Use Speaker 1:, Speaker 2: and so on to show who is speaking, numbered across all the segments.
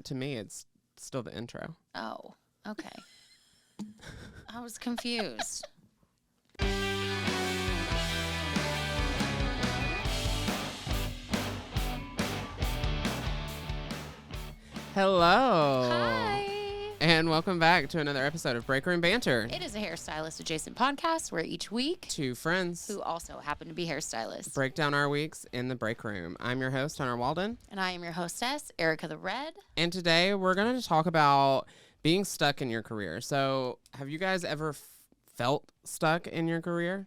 Speaker 1: to me, it's still the intro.
Speaker 2: Oh, okay. I was confused.
Speaker 1: Hello.
Speaker 2: Hi.
Speaker 1: And welcome back to another episode of Break Room Banter.
Speaker 2: It is a hairstylist adjacent podcast where each week
Speaker 1: Two friends
Speaker 2: who also happen to be hairstylists
Speaker 1: break down our weeks in the break room. I'm your host, Hunter Walden.
Speaker 2: and I am your hostess, Ericka the Red.
Speaker 1: And today we're going to talk about being stuck in your career. So have you guys ever felt stuck in your career?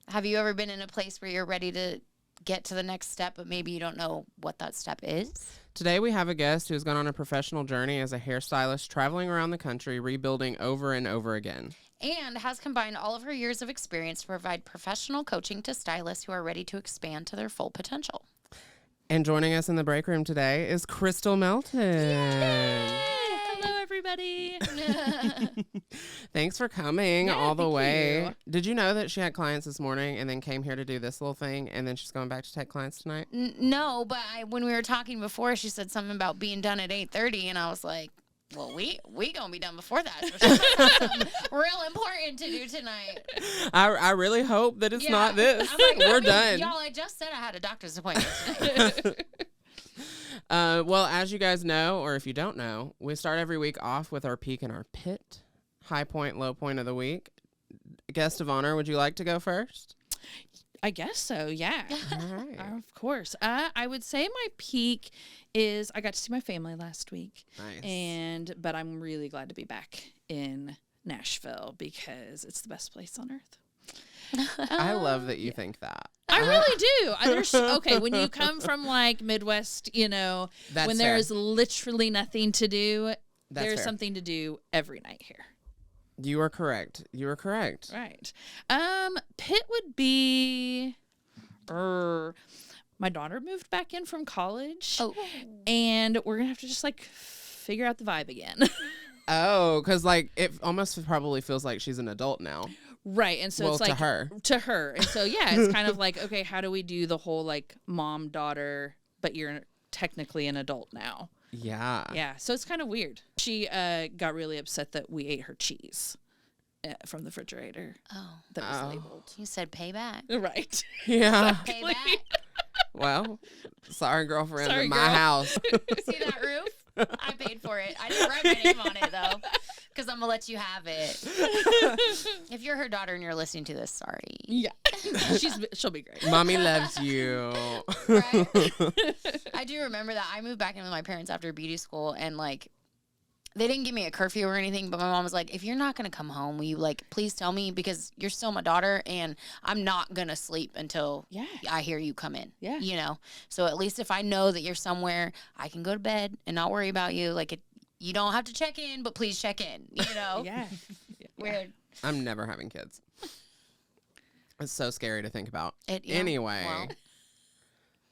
Speaker 2: Have you ever been in a place where you're ready to get to the next step, but maybe you don't know what that step is?
Speaker 1: Today we have a guest who's gone on a professional journey as a hairstylist, traveling around the country, rebuilding over and over again.
Speaker 2: And has combined all of her years of experience to provide professional coaching to stylists who are ready to expand to their full potential.
Speaker 1: And joining us in the break room today is Crystal Melton.
Speaker 3: Yay! Hello, everybody.
Speaker 1: Thanks for coming
Speaker 3: Yeah,
Speaker 1: all the
Speaker 3: thank
Speaker 1: way.
Speaker 3: you.
Speaker 1: Did you know that she had clients this morning and then came here to do this little thing and then she's going back to take clients tonight?
Speaker 2: No, but when we were talking before, she said something about being done at 8:30, and I was like, well, we gonna be done before that. So she's got something real important to do tonight.
Speaker 1: I really hope that it's
Speaker 2: Yeah.
Speaker 1: not this.
Speaker 2: I'm like,
Speaker 1: We're done.
Speaker 2: Y'all, I just said I had a doctor's appointment today.
Speaker 1: Well, as you guys know, or if you don't know, we start every week off with our peak and our pit, high point, low point of the week. Guest of honor, would you like to go first?
Speaker 3: I guess so, yeah.
Speaker 1: All right.
Speaker 3: Of course. I would say my peak is I got to see my family last week.
Speaker 1: Nice.
Speaker 3: But I'm really glad to be back in Nashville because it's the best place on earth.
Speaker 1: I love that you think that.
Speaker 3: I really do. Okay, when you come from like Midwest, you know,
Speaker 1: That's
Speaker 3: when
Speaker 1: fair.
Speaker 3: there's literally nothing to do,
Speaker 1: That's
Speaker 3: there's
Speaker 1: fair.
Speaker 3: something to do every night here.
Speaker 1: You are correct. You are correct.
Speaker 3: Right. Pit would be my daughter moved back in from college.
Speaker 2: Oh.
Speaker 3: And we're gonna have to just like figure out the vibe again.
Speaker 1: Oh, because like it almost probably feels like she's an adult now.
Speaker 3: Right. And so
Speaker 1: Well,
Speaker 3: it's like
Speaker 1: to her.
Speaker 3: And so yeah, it's kind of like, okay, how do we do the whole like mom, daughter, but you're technically an adult now?
Speaker 1: Yeah.
Speaker 3: Yeah. So it's kind of weird. She got really upset that we ate her cheese from the refrigerator
Speaker 2: Oh,
Speaker 3: that was
Speaker 1: Oh.
Speaker 3: labeled.
Speaker 2: you said payback.
Speaker 3: Right.
Speaker 1: Yeah.
Speaker 2: Payback.
Speaker 1: Well, sorry, girlfriend,
Speaker 3: Sorry,
Speaker 1: in my
Speaker 3: girl.
Speaker 1: house.
Speaker 2: See that roof? I paid for it. I didn't write my name on it, though, because I'm going to let you have it. If you're her daughter and you're listening to this, sorry.
Speaker 3: Yeah. She'll be great.
Speaker 1: Mommy loves you.
Speaker 2: Right? I do remember that. I moved back in with my parents after beauty school, and, like, they didn't give me a curfew or anything, but my mom was like, if you're not going to come home, will you, like, please tell me, because you're still my daughter, and I'm not going to sleep until
Speaker 3: Yeah.
Speaker 2: I hear you come in.
Speaker 3: Yeah.
Speaker 2: You know? So at least if I know that you're somewhere, I can go to bed and not worry about you. Like, you don't have to check in, but please check in, you know?
Speaker 3: Yeah.
Speaker 2: Weird.
Speaker 1: I'm never having kids. It's so scary to think about.
Speaker 2: Yeah,
Speaker 1: Anyway,
Speaker 2: well,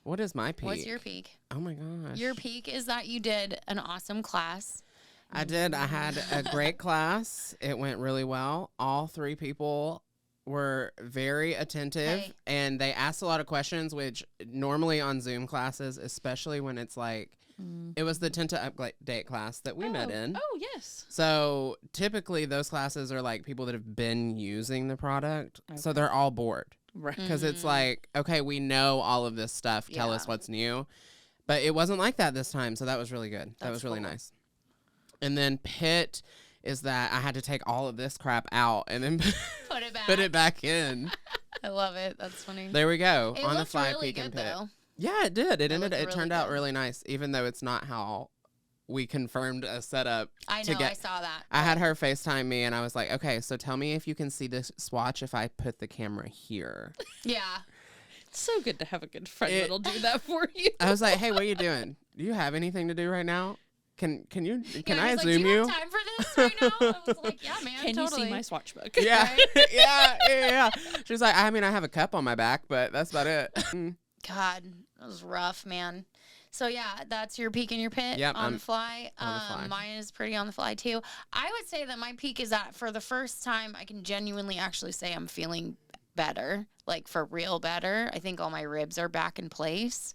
Speaker 1: what is my peak?
Speaker 2: what's your peak?
Speaker 1: Oh my gosh.
Speaker 2: Your peak is that you did an awesome class.
Speaker 1: I did. I had a great class. It went really well. All three people were very attentive
Speaker 2: Hey.
Speaker 1: and they asked a lot of questions, which normally on Zoom classes, especially when it's like, it was the Tint to Update class that we met in.
Speaker 3: Oh, yes.
Speaker 1: So typically those classes are like people that have been using the product. So they're all bored
Speaker 3: Right.
Speaker 1: because it's like, okay, we know all of this stuff. Tell us
Speaker 2: Yeah.
Speaker 1: what's new. But it wasn't like that this time. So that was really good. That
Speaker 2: That's
Speaker 1: was really
Speaker 2: cool.
Speaker 1: nice. And then pit is that I had to take all of this crap out and then
Speaker 2: Put it back.
Speaker 1: put it back in.
Speaker 2: I love it. That's funny.
Speaker 1: There we go.
Speaker 2: It
Speaker 1: on the
Speaker 2: looked
Speaker 1: fly
Speaker 2: really
Speaker 1: peek and
Speaker 2: good,
Speaker 1: pit.
Speaker 2: though.
Speaker 1: Yeah, it did. It
Speaker 2: looked really
Speaker 1: turned out
Speaker 2: good.
Speaker 1: really nice, even though it's not how we confirmed a setup.
Speaker 2: I
Speaker 1: to
Speaker 2: know.
Speaker 1: get-
Speaker 2: I saw that.
Speaker 1: I had her FaceTime me and I was like, okay, so tell me if you can see this swatch if I put the camera here.
Speaker 2: Yeah.
Speaker 3: It's so good to have a good friend
Speaker 1: It-
Speaker 3: that'll do that for you.
Speaker 1: I was like, hey, what are you doing? Do you have anything to do right now? Can you
Speaker 2: Yeah,
Speaker 1: I
Speaker 2: he's like,
Speaker 1: Zoom
Speaker 2: do you
Speaker 1: you?
Speaker 2: have time for this right now? I was like, yeah, man,
Speaker 3: Can
Speaker 2: totally.
Speaker 3: you see my swatch book?
Speaker 1: Yeah.
Speaker 2: Right?
Speaker 1: yeah. She was like, I mean, I have a cup on my back, but that's about it.
Speaker 2: God, that was rough, man. So yeah, that's your peak and your pit
Speaker 1: Yep,
Speaker 2: on the fly.
Speaker 1: on the fly.
Speaker 2: Mine is pretty on the fly too. I would say that my peak is that for the first time I can genuinely actually say I'm feeling better, like for real better. I think all my ribs are back in place.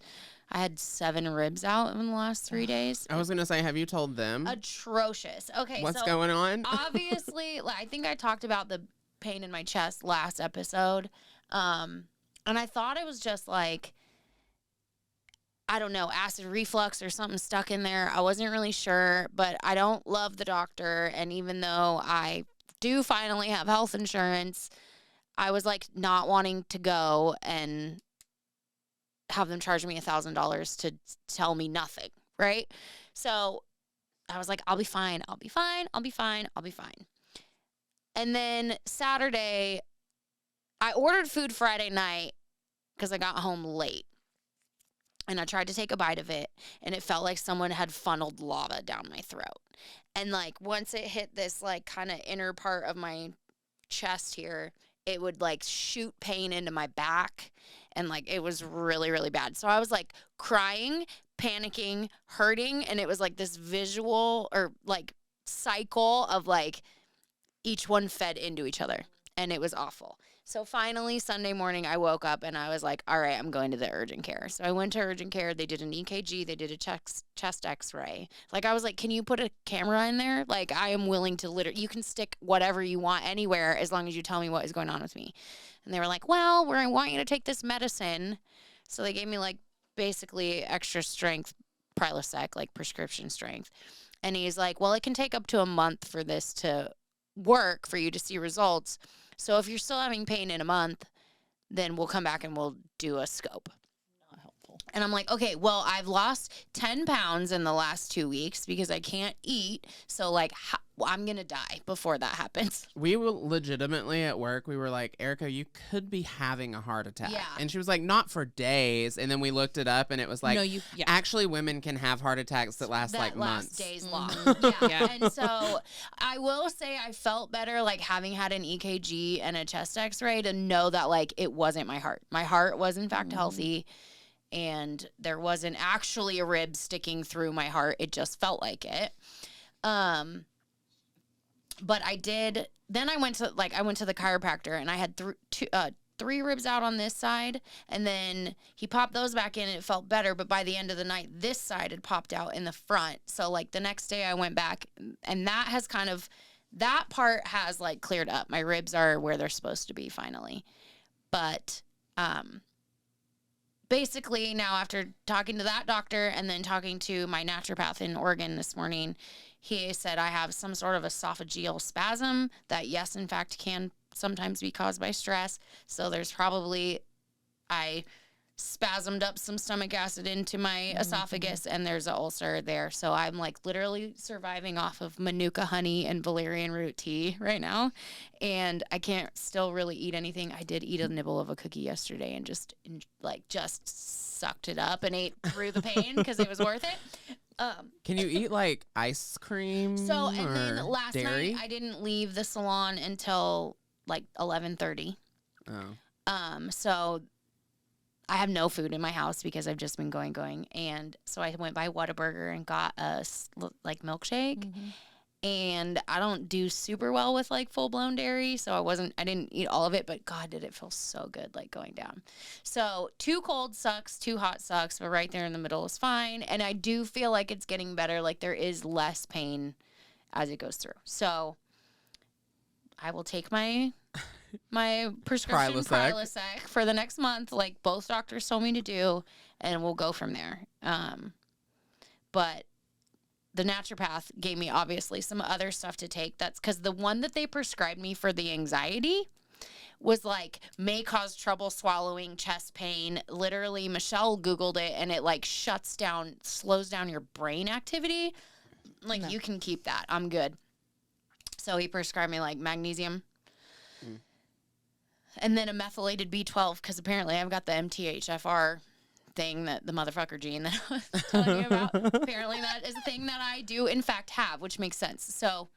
Speaker 2: I had 7 ribs out in the last 3 days.
Speaker 1: I was going to say, have you told them
Speaker 2: Atrocious. Okay,
Speaker 1: what's
Speaker 2: so
Speaker 1: going on?
Speaker 2: obviously, like, I think I talked about the pain in my chest last episode. And I thought it was just like, I don't know, acid reflux or something stuck in there. I wasn't really sure, but I don't love the doctor. And even though I do finally have health insurance, I was like not wanting to go and have them charge me $1,000 to tell me nothing, right? So I was like, I'll be fine. I'll be fine. I'll be fine. I'll be fine. And then Saturday, I ordered food Friday night because I got home late. And I tried to take a bite of it, and it felt like someone had funneled lava down my throat. And, like, once it hit this, like, kind of inner part of my chest here, it would, like, shoot pain into my back. And, like, it was really, really bad. So I was, like, crying, panicking, hurting, and it was, like, this visual or, like, cycle of, like, each one fed into each other. And it was awful. So finally, Sunday morning, I woke up and I was like, all right, I'm going to the urgent care. So I went to urgent care. They did an EKG. They did a chest x-ray. Like, I was like, can you put a camera in there? Like, I am willing to you can stick whatever you want anywhere as long as you tell me what is going on with me. And they were like, well, I want you to take this medicine. So they gave me, like, basically extra strength Prilosec, like prescription strength. And he's like, well, it can take up to a month for this to work for you to see results. So if you're still having pain in a month, then we'll come back and we'll do a scope.
Speaker 3: Not helpful.
Speaker 2: And I'm like, okay, well, I've lost 10 pounds in the last 2 weeks because I can't eat. So, like, I'm going to die before that happens.
Speaker 1: We were legitimately at work. We were like, Ericka, you could be having a heart attack.
Speaker 2: Yeah.
Speaker 1: And she was like, not for days. And then we looked it up and it was like,
Speaker 3: No,
Speaker 1: actually women can have heart attacks that last like months.
Speaker 2: Days long.
Speaker 3: Mm-hmm.
Speaker 2: Yeah. And so I will say I felt better, like, having had an EKG and a chest x-ray to know that, like, it wasn't my heart. My heart was in fact healthy. And there wasn't actually a rib sticking through my heart. It just felt like it. But I did. Then I went to the chiropractor and I had 3 ribs out on this side. And then he popped those back in and it felt better. But by the end of the night, this side had popped out in the front. So, like, the next day I went back and that part has, like, cleared up. My ribs are where they're supposed to be finally. But, basically, now after talking to that doctor and then talking to my naturopath in Oregon this morning, he said I have some sort of esophageal spasm that, yes, in fact, can sometimes be caused by stress. So there's probably, I spasmed up some stomach acid into my esophagus and there's an ulcer there. So I'm, like, literally surviving off of Manuka honey and valerian root tea right now. And I can't still really eat anything. I did eat a nibble of a cookie yesterday and just sucked it up and ate through the pain because it was worth it.
Speaker 1: Can you eat, like, ice cream?
Speaker 2: So, and then last
Speaker 1: dairy?
Speaker 2: night I didn't leave the salon until, like, 11:30.
Speaker 1: Oh.
Speaker 2: So I have no food in my house because I've just been going. And so I went by Whataburger and got a, like, milkshake.
Speaker 3: Mm-hmm.
Speaker 2: And I don't do super well with, like, full-blown dairy, so I didn't eat all of it, but God, did it feel so good, like, going down. So 2 cold sucks, 2 hot sucks, but right there in the middle is fine. And I do feel like it's getting better, like, there is less pain as it goes through. So I will take my prescription Prilosec for the next month, like both doctors told me to do, and we'll go from there. But the naturopath gave me obviously some other stuff to take. That's because the one that they prescribed me for the anxiety was like, may cause trouble swallowing, chest pain. Literally, Michelle Googled it and it, like, slows down your brain activity. Like, you can keep that. I'm good. So he prescribed me, like, magnesium. And then a methylated B12 because apparently I've got the MTHFR thing, that the motherfucker gene that I was telling you about. Apparently that is a thing that I do in fact have, which makes sense. So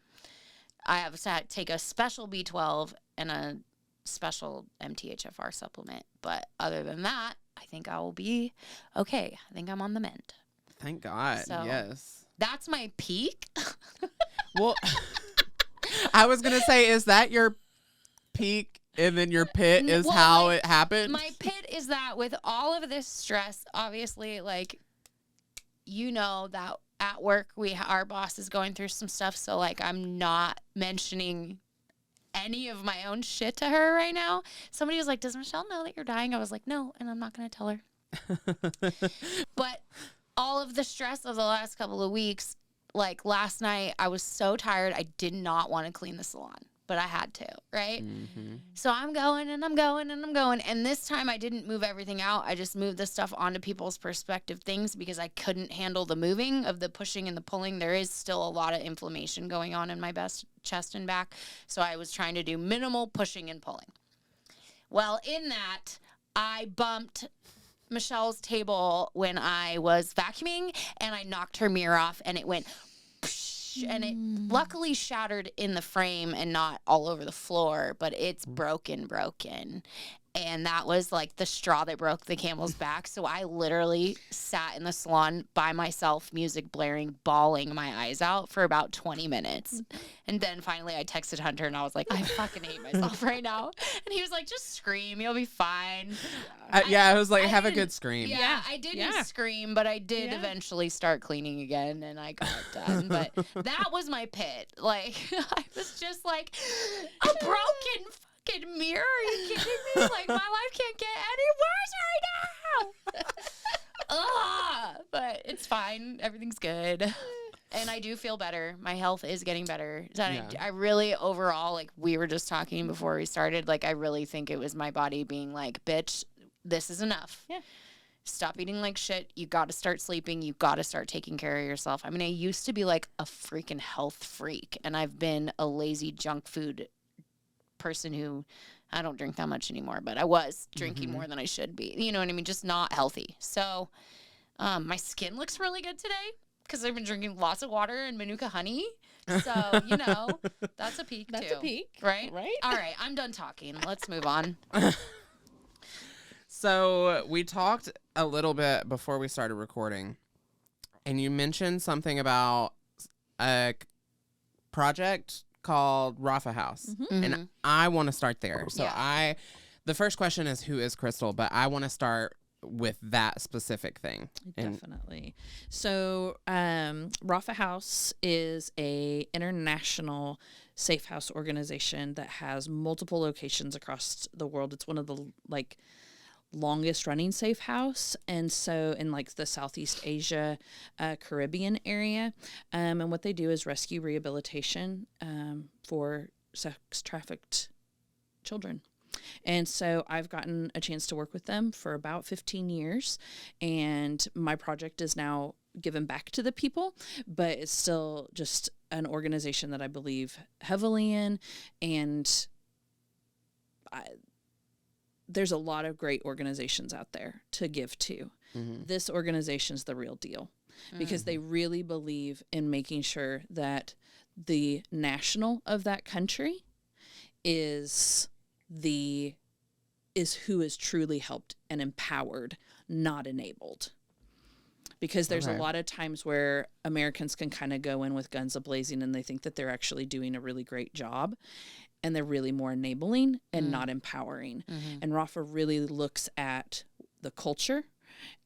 Speaker 2: I have to take a special B12 and a special MTHFR supplement. But other than that, I think I will be okay. I think I'm on the mend.
Speaker 1: Thank God.
Speaker 2: So,
Speaker 1: yes.
Speaker 2: That's my peak.
Speaker 1: Well, I was going to say, is that your peak And then your pit is
Speaker 2: Well,
Speaker 1: how it happened?
Speaker 2: My pit is that with all of this stress, obviously, like, you know that at work our boss is going through some stuff, so like I'm not mentioning any of my own shit to her right now. Somebody was like, "Does Michelle know that you're dying?" I was like, "No, and I'm not going to tell her." But all of the stress of the last couple of weeks, like last night, I was so tired. I did not want to clean the salon, but I had to, right?
Speaker 1: Mm-hmm.
Speaker 2: So I'm going and I'm going and I'm going. And this time I didn't move everything out. I just moved the stuff onto people's perspective things because I couldn't handle the moving of the pushing and the pulling. There is still a lot of inflammation going on in my chest and back. So I was trying to do minimal pushing and pulling. Well, in that, I bumped Michelle's table when I was vacuuming, and I knocked her mirror off, and it went and it luckily shattered in the frame and not all over the floor, but it's broken. And that was like the straw that broke the camel's back. So I literally sat in the salon by myself, music blaring, bawling my eyes out for about 20 minutes. And then finally I texted Hunter and I was like, I fucking hate myself right now. And he was like, just scream. You'll be fine.
Speaker 1: I was like, have a
Speaker 2: didn't-
Speaker 1: good scream.
Speaker 2: Yeah, I didn't scream, but I did eventually start cleaning again and I got it done. But that was my pit. Like, I was just like, a broken fucking mirror. Are you kidding me? Like, my life can't get any worse right now. Ugh, but it's fine. Everything's good. And I do feel better. My health is getting better. So I really, overall, like we were just talking before we started, like I really think it was my body being like, bitch, this is enough.
Speaker 3: Yeah.
Speaker 2: Stop eating like shit. You got to start sleeping. You got to start taking care of yourself. I mean, I used to be like a freaking health freak, and I've been a lazy junk food person who I don't drink that much anymore, but I was drinking more than I should be. You know what I mean? Just not healthy. So my skin looks really good today because I've been drinking lots of water and Manuka honey. So, you know, that's a peak
Speaker 3: That's
Speaker 2: too.
Speaker 3: a peak.
Speaker 2: Right?
Speaker 3: Right.
Speaker 2: All right. I'm done talking. Let's move on.
Speaker 1: So we talked a little bit before we started recording, and you mentioned something about a project called Rafa House, and I want to start there. So the first question is, who is Crystal? But I want to start with that specific thing.
Speaker 3: Definitely. So Rafa House is a international safe house organization that has multiple locations across the world. It's one of the longest running safe house, and so in like the Southeast Asia, Caribbean area, and what they do is rescue rehabilitation for sex trafficked children. And so I've gotten a chance to work with them for about 15 years, and my project is now given back to the people, but it's still just an organization that I believe heavily in, and there's a lot of great organizations out there to give to. This organization's the real deal because they really believe in making sure that the national of that country is who is truly helped and empowered, not enabled. Because there's a lot of times where Americans can kind of go in with guns a-blazing and they think that they're actually doing a really great job. And they're really more enabling and not empowering. And Rafa really looks at the culture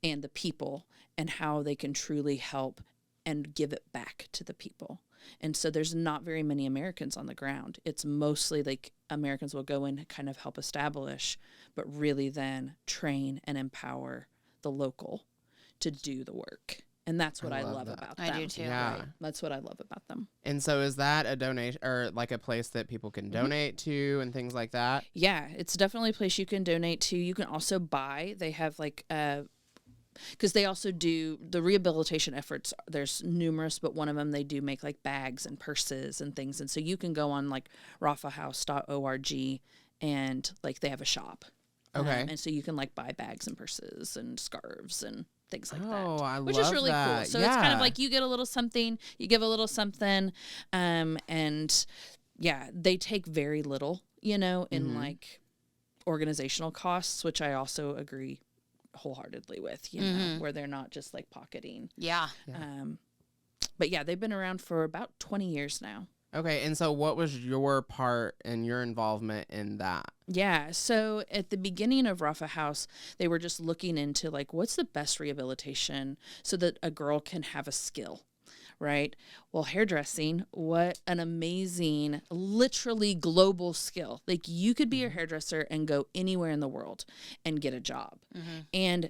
Speaker 3: and the people and how they can truly help and give it back to the people. And so there's not very many Americans on the ground. It's mostly like Americans will go in and kind of help establish, but really then train and empower the local to do the work. And that's what I love about them.
Speaker 2: I do too.
Speaker 1: Yeah.
Speaker 3: Right. That's what I love about them.
Speaker 1: And so is that a donation or like a place that people can donate to and things like that?
Speaker 3: Yeah, it's definitely a place you can donate to. You can also buy. They have like because they also do the rehabilitation efforts. There's numerous, but one of them they do make like bags and purses and things. And so you can go on like rafahouse.org and like they have a shop.
Speaker 1: Okay.
Speaker 3: And so you can like buy bags and purses and scarves and things like that.
Speaker 1: Oh, I
Speaker 3: which
Speaker 1: love
Speaker 3: is really
Speaker 1: that.
Speaker 3: cool. So it's kind of like you get a little something, you give a little something, and yeah, they take very little, in like organizational costs, which I also agree wholeheartedly with, where they're not just like pocketing.
Speaker 2: Yeah.
Speaker 3: But yeah, they've been around for about 20 years now.
Speaker 1: Okay, and so what was your part and your involvement in that?
Speaker 3: Yeah. So at the beginning of Rafa House, they were just looking into like, what's the best rehabilitation so that a girl can have a skill, right? Well, hairdressing, what an amazing, literally global skill. Like you could be a hairdresser and go anywhere in the world and get a job. And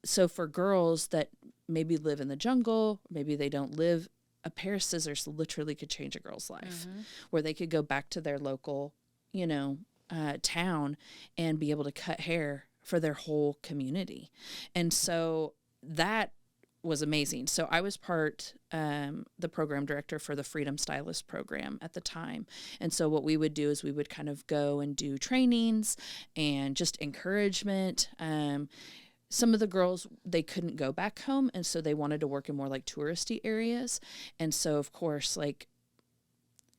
Speaker 3: so for girls that maybe live in the jungle, maybe they don't live, a pair of scissors literally could change a girl's life, where they could go back to their local, town and be able to cut hair for their whole community. And so that was amazing. So I was the program director for the Freedom Stylist program at the time. And so what we would do is we would kind of go and do trainings and just encouragement. Some of the girls, they couldn't go back home. And so they wanted to work in more like touristy areas. And so of course, like,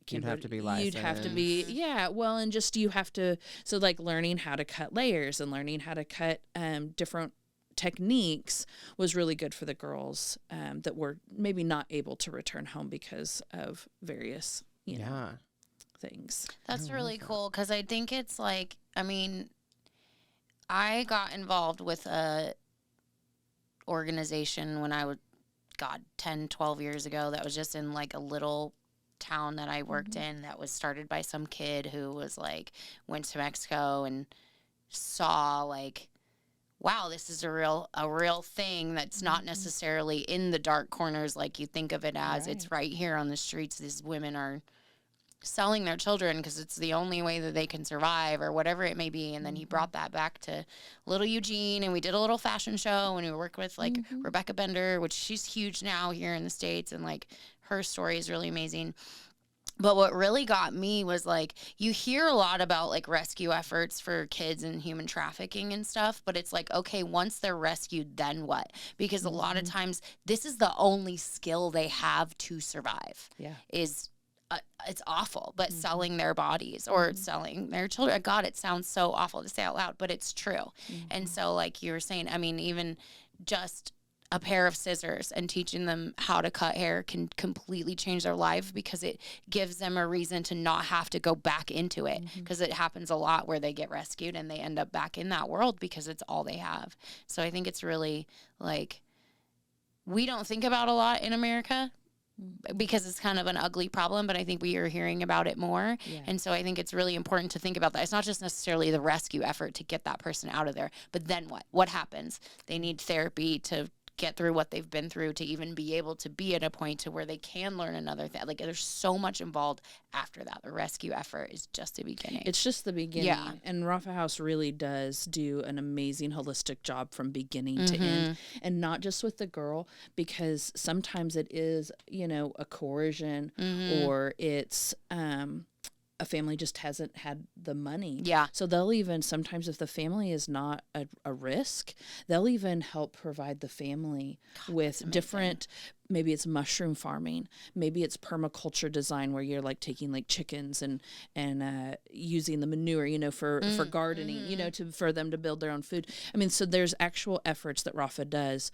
Speaker 1: you'd have to be licensed.
Speaker 3: You'd have to be, and just you have to, so like learning how to cut layers and learning how to cut different techniques was really good for the girls that were maybe not able to return home because of various, things.
Speaker 2: That's really cool because I think it's like, I got involved with a organization when I was, 10, 12 years ago that was just in like a little town that I worked in that was started by some kid who was like, went to Mexico and saw like, wow, this is a real thing that's not necessarily in the dark corners like you think of it as. Right. It's right here on the streets. These women are selling their children because it's the only way that they can survive or whatever it may be. And then he brought that back to little Eugene, and we did a little fashion show, and we worked with like Rebecca Bender, which she's huge now here in the States, and like her story is really amazing. But what really got me was like, you hear a lot about like rescue efforts for kids and human trafficking and stuff, but it's like, okay, once they're rescued, then what? Because a lot of times this is the only skill they have to survive. Yeah. It's awful, but selling their bodies or selling their children. God, it sounds so awful to say out loud, but it's true. And so like you were saying, even just a pair of scissors and teaching them how to cut hair can completely change their life because it gives them a reason to not have to go back into it, because it happens a lot where they get rescued and they end up back in that world because it's all they have. So I think it's really like, we don't think about a lot in America because it's kind of an ugly problem, but I think we are hearing about it more. Yeah. And so I think it's really important to think about that. It's not just necessarily the rescue effort to get that person out of there, but then what? What happens? They need therapy to get through what they've been through to even be able to be at a point to where they can learn another thing. Like there's so much involved after that. The rescue effort is just the beginning.
Speaker 3: It's just the beginning. Yeah. And Rafa House really does do an amazing holistic job from beginning to end, and not just with the girl, because sometimes it is, a coercion or it's, a family just hasn't had the money. Yeah. So they'll even, sometimes if the family is not a risk, they'll even help provide the family with different, maybe it's mushroom farming, maybe it's permaculture design where you're like taking like chickens and using the manure, for gardening, for them to build their own food. So there's actual efforts that Rafa does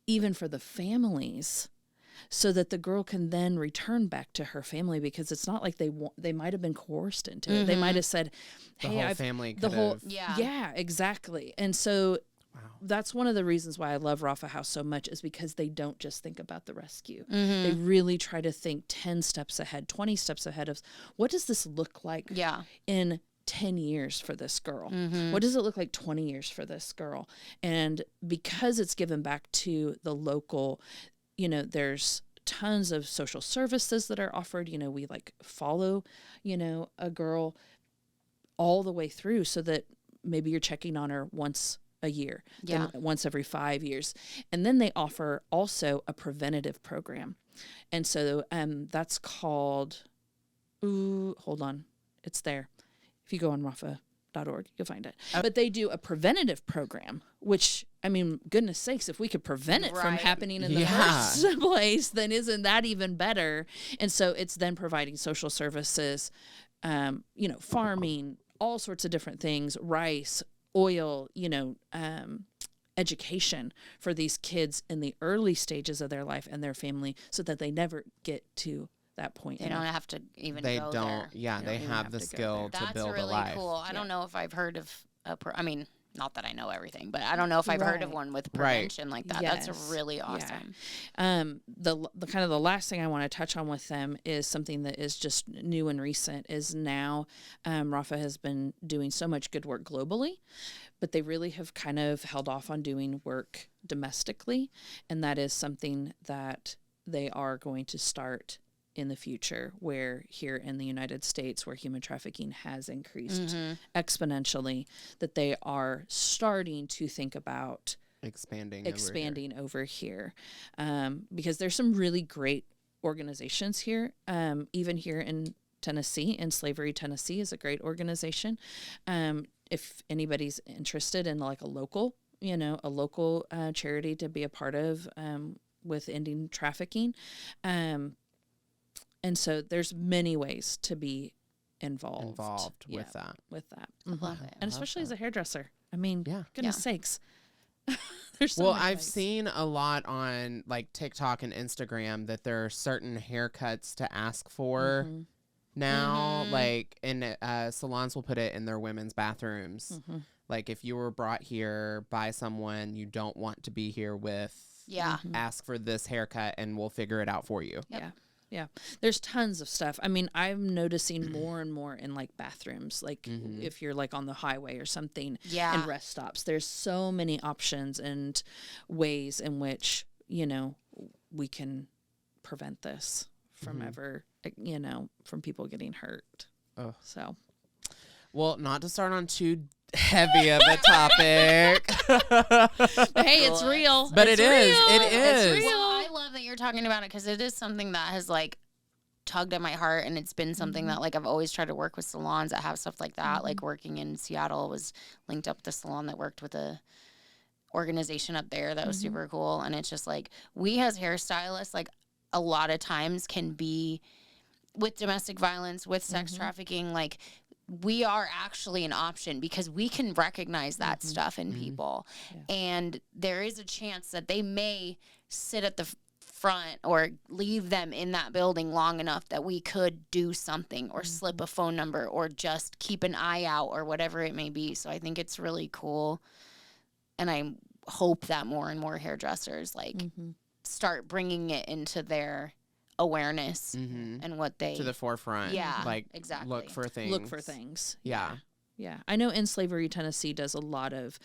Speaker 3: even for the families, so that the girl can then return back to her family, because it's not like they might have been coerced into it. They might have said, "Hey,
Speaker 1: family
Speaker 3: yeah, exactly." And so that's one of the reasons why I love Rafa House so much, is because they don't just think about the rescue. They really try to think 10 steps ahead, 20 steps ahead of what does this look like in 10 years for this girl? What does it look like 20 years for this girl? And because it's given back to the local, there's tons of social services that are offered. We like follow, a girl all the way through, so that maybe you're checking on her once a year, then once every 5 years. And then they offer also a preventative program. And so that's called, hold on, it's there. If you go on rafa.org, you'll find it. But they do a preventative program, which, goodness sakes, if we could prevent it from happening in the first place, then isn't that even better? And so it's then providing social services, farming, all sorts of different things, rice, oil, education for these kids in the early stages of their life and their family, so that they never get to point.
Speaker 2: They don't have to even
Speaker 1: They
Speaker 2: go
Speaker 1: don't.
Speaker 2: there.
Speaker 1: Yeah,
Speaker 3: They
Speaker 1: they
Speaker 3: don't even
Speaker 1: have
Speaker 3: have
Speaker 1: the
Speaker 3: to go
Speaker 1: skill
Speaker 3: there.
Speaker 1: to
Speaker 2: That's
Speaker 1: build a
Speaker 2: really
Speaker 1: life.
Speaker 2: cool. I
Speaker 3: Yeah.
Speaker 2: don't know if I've heard of I mean, not that I know everything, but I don't know if I've heard of
Speaker 3: Right.
Speaker 2: one with
Speaker 1: Right.
Speaker 2: prevention like that.
Speaker 3: Yes.
Speaker 2: That's really
Speaker 3: Yeah.
Speaker 2: awesome.
Speaker 3: The kind of the last thing I want to touch on with them is something that is just new and recent. Is now Rafa has been doing so much good work globally, but they really have kind of held off on doing work domestically, and that is something that they are going to start in the future, where here in the United States, where human trafficking has increased exponentially, that they are starting to think about
Speaker 1: expanding
Speaker 3: over here. Because there's some really great organizations here, even here in Tennessee. In Slavery Tennessee is a great organization. If anybody's interested in like a local charity to be a part of, with ending trafficking. And so there's many ways to be involved
Speaker 1: with that.
Speaker 2: Love it.
Speaker 3: And especially as a hairdresser. I mean,
Speaker 1: Yeah.
Speaker 3: goodness sakes. There's so
Speaker 1: Well,
Speaker 3: many
Speaker 1: I've
Speaker 3: ways.
Speaker 1: seen a lot on like TikTok and Instagram that there are certain haircuts to ask for now. Like, and salons will put it in their women's bathrooms. Like, if you were brought here by someone you don't want to be here with, ask for this haircut and we'll figure it out for you.
Speaker 3: Yeah. There's tons of stuff. I mean, I'm noticing more and more in like bathrooms, like if you're like on the highway or something, and rest stops. There's so many options and ways in which, we can prevent this from ever, from people getting hurt.
Speaker 1: Oh.
Speaker 3: So,
Speaker 1: well, not to start on too heavy of a topic.
Speaker 3: Hey, it's real.
Speaker 1: But
Speaker 3: it's
Speaker 1: it is.
Speaker 3: real.
Speaker 1: It is.
Speaker 3: It's real.
Speaker 2: Well, I love that you're talking about it because it is something that has like tugged at my heart, and it's been something that like I've always tried to work with salons that have stuff like that. Like working in Seattle was linked up with a salon that worked with a organization up there that was super cool. And it's just like we as hairstylists, like a lot of times can be with domestic violence, with sex trafficking, like we are actually an option because we can recognize that stuff in people. And there is a chance that they may sit at the front or leave them in that building long enough that we could do something or slip a phone number or just keep an eye out or whatever it may be. So I think it's really cool. And I hope that more and more hairdressers like start bringing it into their awareness and what they
Speaker 1: to the forefront.
Speaker 2: Yeah,
Speaker 1: like
Speaker 2: exactly.
Speaker 1: Look for things.
Speaker 3: Yeah. I know In Slavery Tennessee does a lot of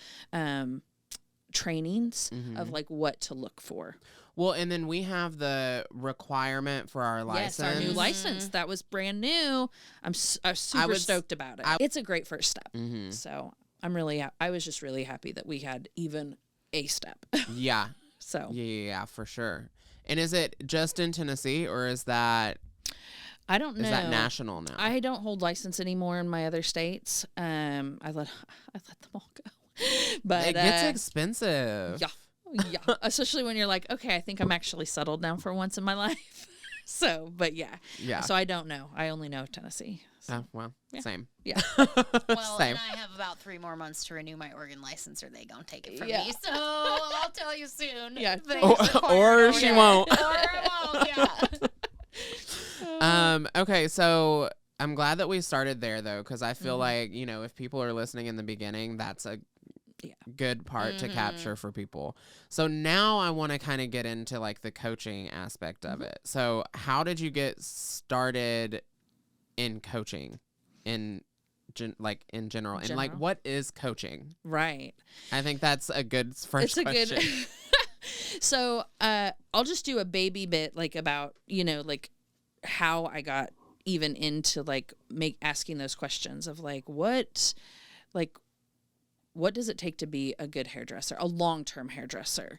Speaker 3: trainings of like what to look for.
Speaker 1: Well, and then we have the requirement for our license.
Speaker 3: Yes, our new license. That was brand new. I'm super stoked about it. It's a great first step. So I was just really happy that we had even a step.
Speaker 1: Yeah.
Speaker 3: So.
Speaker 1: Yeah, for sure. And is it just in Tennessee or is that...
Speaker 3: I don't know.
Speaker 1: Is that national now?
Speaker 3: I don't hold license anymore in my other states. I let them all go. But
Speaker 1: it gets expensive.
Speaker 3: Yeah, especially when you're like, okay, I think I'm actually settled now for once in my life. So, but yeah. So I don't know. I only know Tennessee. So.
Speaker 1: Oh, well, same.
Speaker 2: Yeah. Well,
Speaker 1: Same.
Speaker 2: and I have about 3 more months to renew my Oregon license, or they gonna take it from me. So I'll tell you soon.
Speaker 3: Yeah.
Speaker 1: Or she won't.
Speaker 2: Or I won't. Yeah.
Speaker 1: Okay, so I'm glad that we started there though, because I feel like if people are listening in the beginning, that's a good part to capture for people. So now I want to kind of get into like the coaching aspect of it. So how did you get started in coaching in general? And like, what is coaching?
Speaker 3: Right.
Speaker 1: I think that's a good first question.
Speaker 3: Good. So I'll just do a baby bit like about, like how I got even into like asking those questions of like, what does it take to be a good hairdresser, a long-term hairdresser,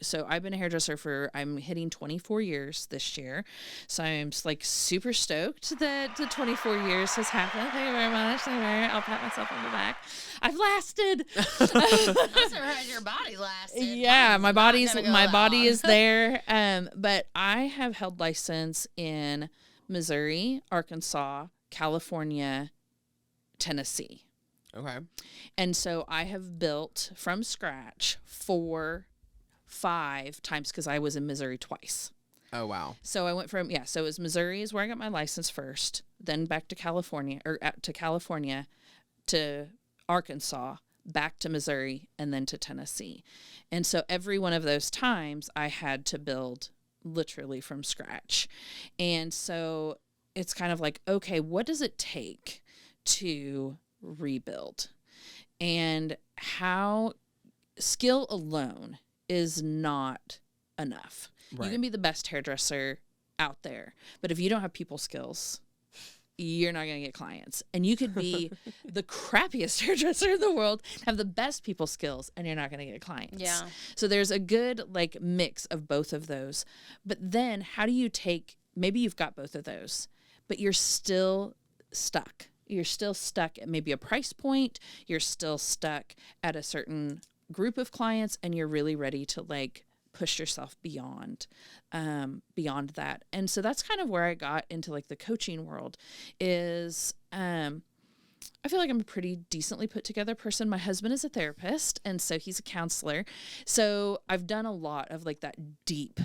Speaker 3: So I've been a hairdresser I'm hitting 24 years this year. So I'm just like super stoked that the 24 years has happened. Thank you very much. I'll pat myself on the back. I've lasted.
Speaker 2: I'm surprised your body lasted.
Speaker 3: Yeah, my body
Speaker 2: long.
Speaker 3: is there. But I have held license in Missouri, Arkansas, California, Tennessee.
Speaker 1: Okay.
Speaker 3: And so I have built from scratch 4, 5 times because I was in Missouri twice.
Speaker 1: Oh, wow.
Speaker 3: So I went from, so it was Missouri is where I got my license first, then back to California, to Arkansas, back to Missouri, and then to Tennessee. And so every one of those times I had to build literally from scratch. And so it's kind of like, okay, what does it take to rebuild? And how skill alone is not enough.
Speaker 1: Right.
Speaker 3: You can be the best hairdresser out there, but if you don't have people skills, you're not going to get clients. And you could be the crappiest hairdresser in the world, have the best people skills, and you're not going to get clients.
Speaker 2: Yeah.
Speaker 3: So there's a good like mix of both of those. But then how do you take, maybe you've got both of those, but you're still stuck. You're still stuck at maybe a price point. You're still stuck at a certain group of clients, and you're really ready to like push yourself beyond that. And so that's kind of where I got into like the coaching world is, I feel like I'm a pretty decently put together person. My husband is a therapist, and so he's a counselor. So I've done a lot of like that deep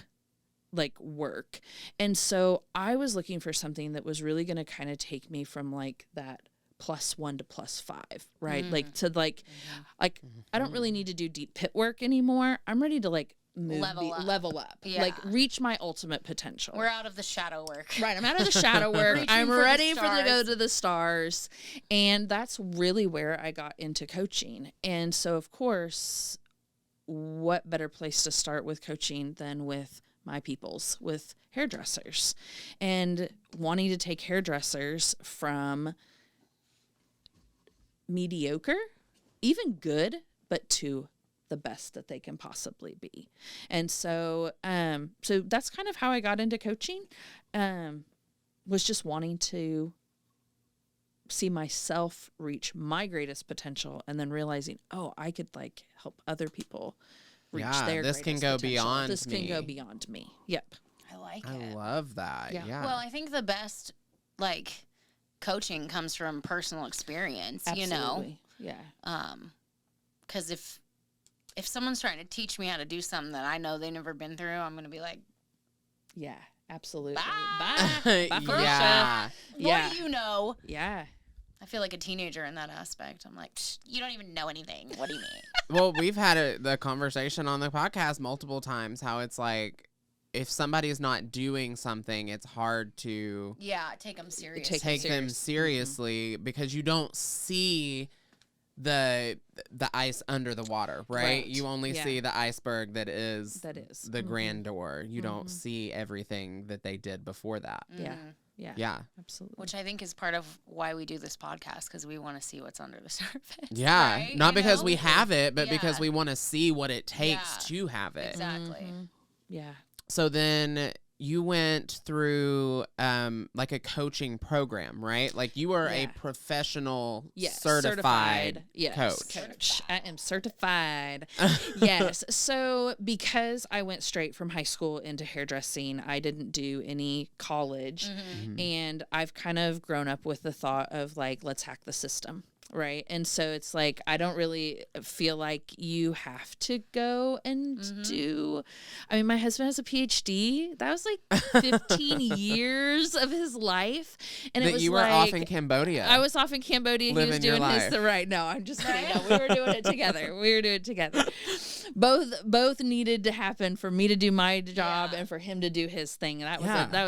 Speaker 3: like work. And so I was looking for something that was really going to kind of take me from like that +1 to +5, right? Like to like I don't really need to do deep pit work anymore. I'm ready to like level up,
Speaker 2: Yeah.
Speaker 3: like reach my ultimate potential.
Speaker 2: We're out of the shadow work.
Speaker 3: Right, I'm out of the shadow work.
Speaker 2: Reaching
Speaker 3: I'm
Speaker 2: for the
Speaker 3: ready for to go
Speaker 2: stars.
Speaker 3: to the stars. And that's really where I got into coaching. And so, of course, what better place to start with coaching than with my peoples, with hairdressers, and wanting to take hairdressers from mediocre, even good, but to the best that they can possibly be. And so, so that's kind of how I got into coaching, was just wanting to see myself reach my greatest potential, and then realizing, oh, I could like help other people reach their
Speaker 1: this can
Speaker 3: greatest
Speaker 1: go
Speaker 3: potential.
Speaker 1: beyond
Speaker 3: This
Speaker 1: me.
Speaker 3: can go beyond me. Yep.
Speaker 2: I like
Speaker 1: I
Speaker 2: it.
Speaker 1: love that.
Speaker 3: Yeah.
Speaker 1: Yeah.
Speaker 2: Well, I think the best like coaching comes from personal experience,
Speaker 3: Absolutely. Yeah.
Speaker 2: because if someone's trying to teach me how to do something that I know they've never been through, I'm going to be like,
Speaker 3: Yeah. Absolutely.
Speaker 2: Bye.
Speaker 3: Bye. Bye, Felicia.
Speaker 1: yeah.
Speaker 2: what
Speaker 3: Yeah.
Speaker 2: do you know?
Speaker 3: Yeah.
Speaker 2: I feel like a teenager in that aspect. I'm like, "Psh, you don't even know anything. What do you mean?
Speaker 1: Well, we've had the conversation on the podcast multiple times how it's like if somebody's not doing something, it's hard to
Speaker 2: Yeah, take them seriously.
Speaker 3: Take
Speaker 1: take them
Speaker 3: serious.
Speaker 1: seriously because you don't see the ice under the water, right?
Speaker 3: Right.
Speaker 1: You only
Speaker 3: Yeah.
Speaker 1: see the iceberg that is
Speaker 3: That is.
Speaker 1: the
Speaker 3: Mhm.
Speaker 1: grandeur. You don't
Speaker 3: Mhm.
Speaker 1: see everything that they did before that.
Speaker 3: Yeah.
Speaker 2: Mhm.
Speaker 3: Yeah.
Speaker 1: Yeah.
Speaker 3: Absolutely.
Speaker 2: Which I think is part of why we do this podcast, because we want to see what's under the surface.
Speaker 1: Yeah.
Speaker 2: right?
Speaker 1: Not
Speaker 2: You
Speaker 1: because
Speaker 2: know?
Speaker 1: we have it, but because
Speaker 2: Yeah.
Speaker 1: we want to see what it takes
Speaker 2: Yeah.
Speaker 1: to have it.
Speaker 2: Exactly.
Speaker 3: Mhm. Yeah.
Speaker 1: So then you went through like a coaching program, right? Like you are a
Speaker 3: Yeah.
Speaker 1: professional
Speaker 3: Yes.
Speaker 1: certified
Speaker 3: Yes.
Speaker 1: coach.
Speaker 3: I am certified. Yes. So because I went straight from high school into hairdressing, I didn't do any college.
Speaker 2: Mm-hmm.
Speaker 3: And I've kind of grown up with the thought of like, let's hack the system. Right. And so it's like, I don't really feel like you have to go and
Speaker 2: Mm-hmm.
Speaker 3: do. I mean, my husband has a PhD. That was like 15 years of his life. And it
Speaker 1: That
Speaker 3: was
Speaker 1: you were
Speaker 3: like,
Speaker 1: off in Cambodia.
Speaker 3: I was off in Cambodia. He was
Speaker 1: Living your
Speaker 3: doing his
Speaker 1: life.
Speaker 3: the right. No, I'm just kidding. No, we were doing it together. We were doing it together. Both needed to happen for me to do my job
Speaker 2: Yeah.
Speaker 3: and for him to do his thing. And
Speaker 1: Yeah.
Speaker 3: that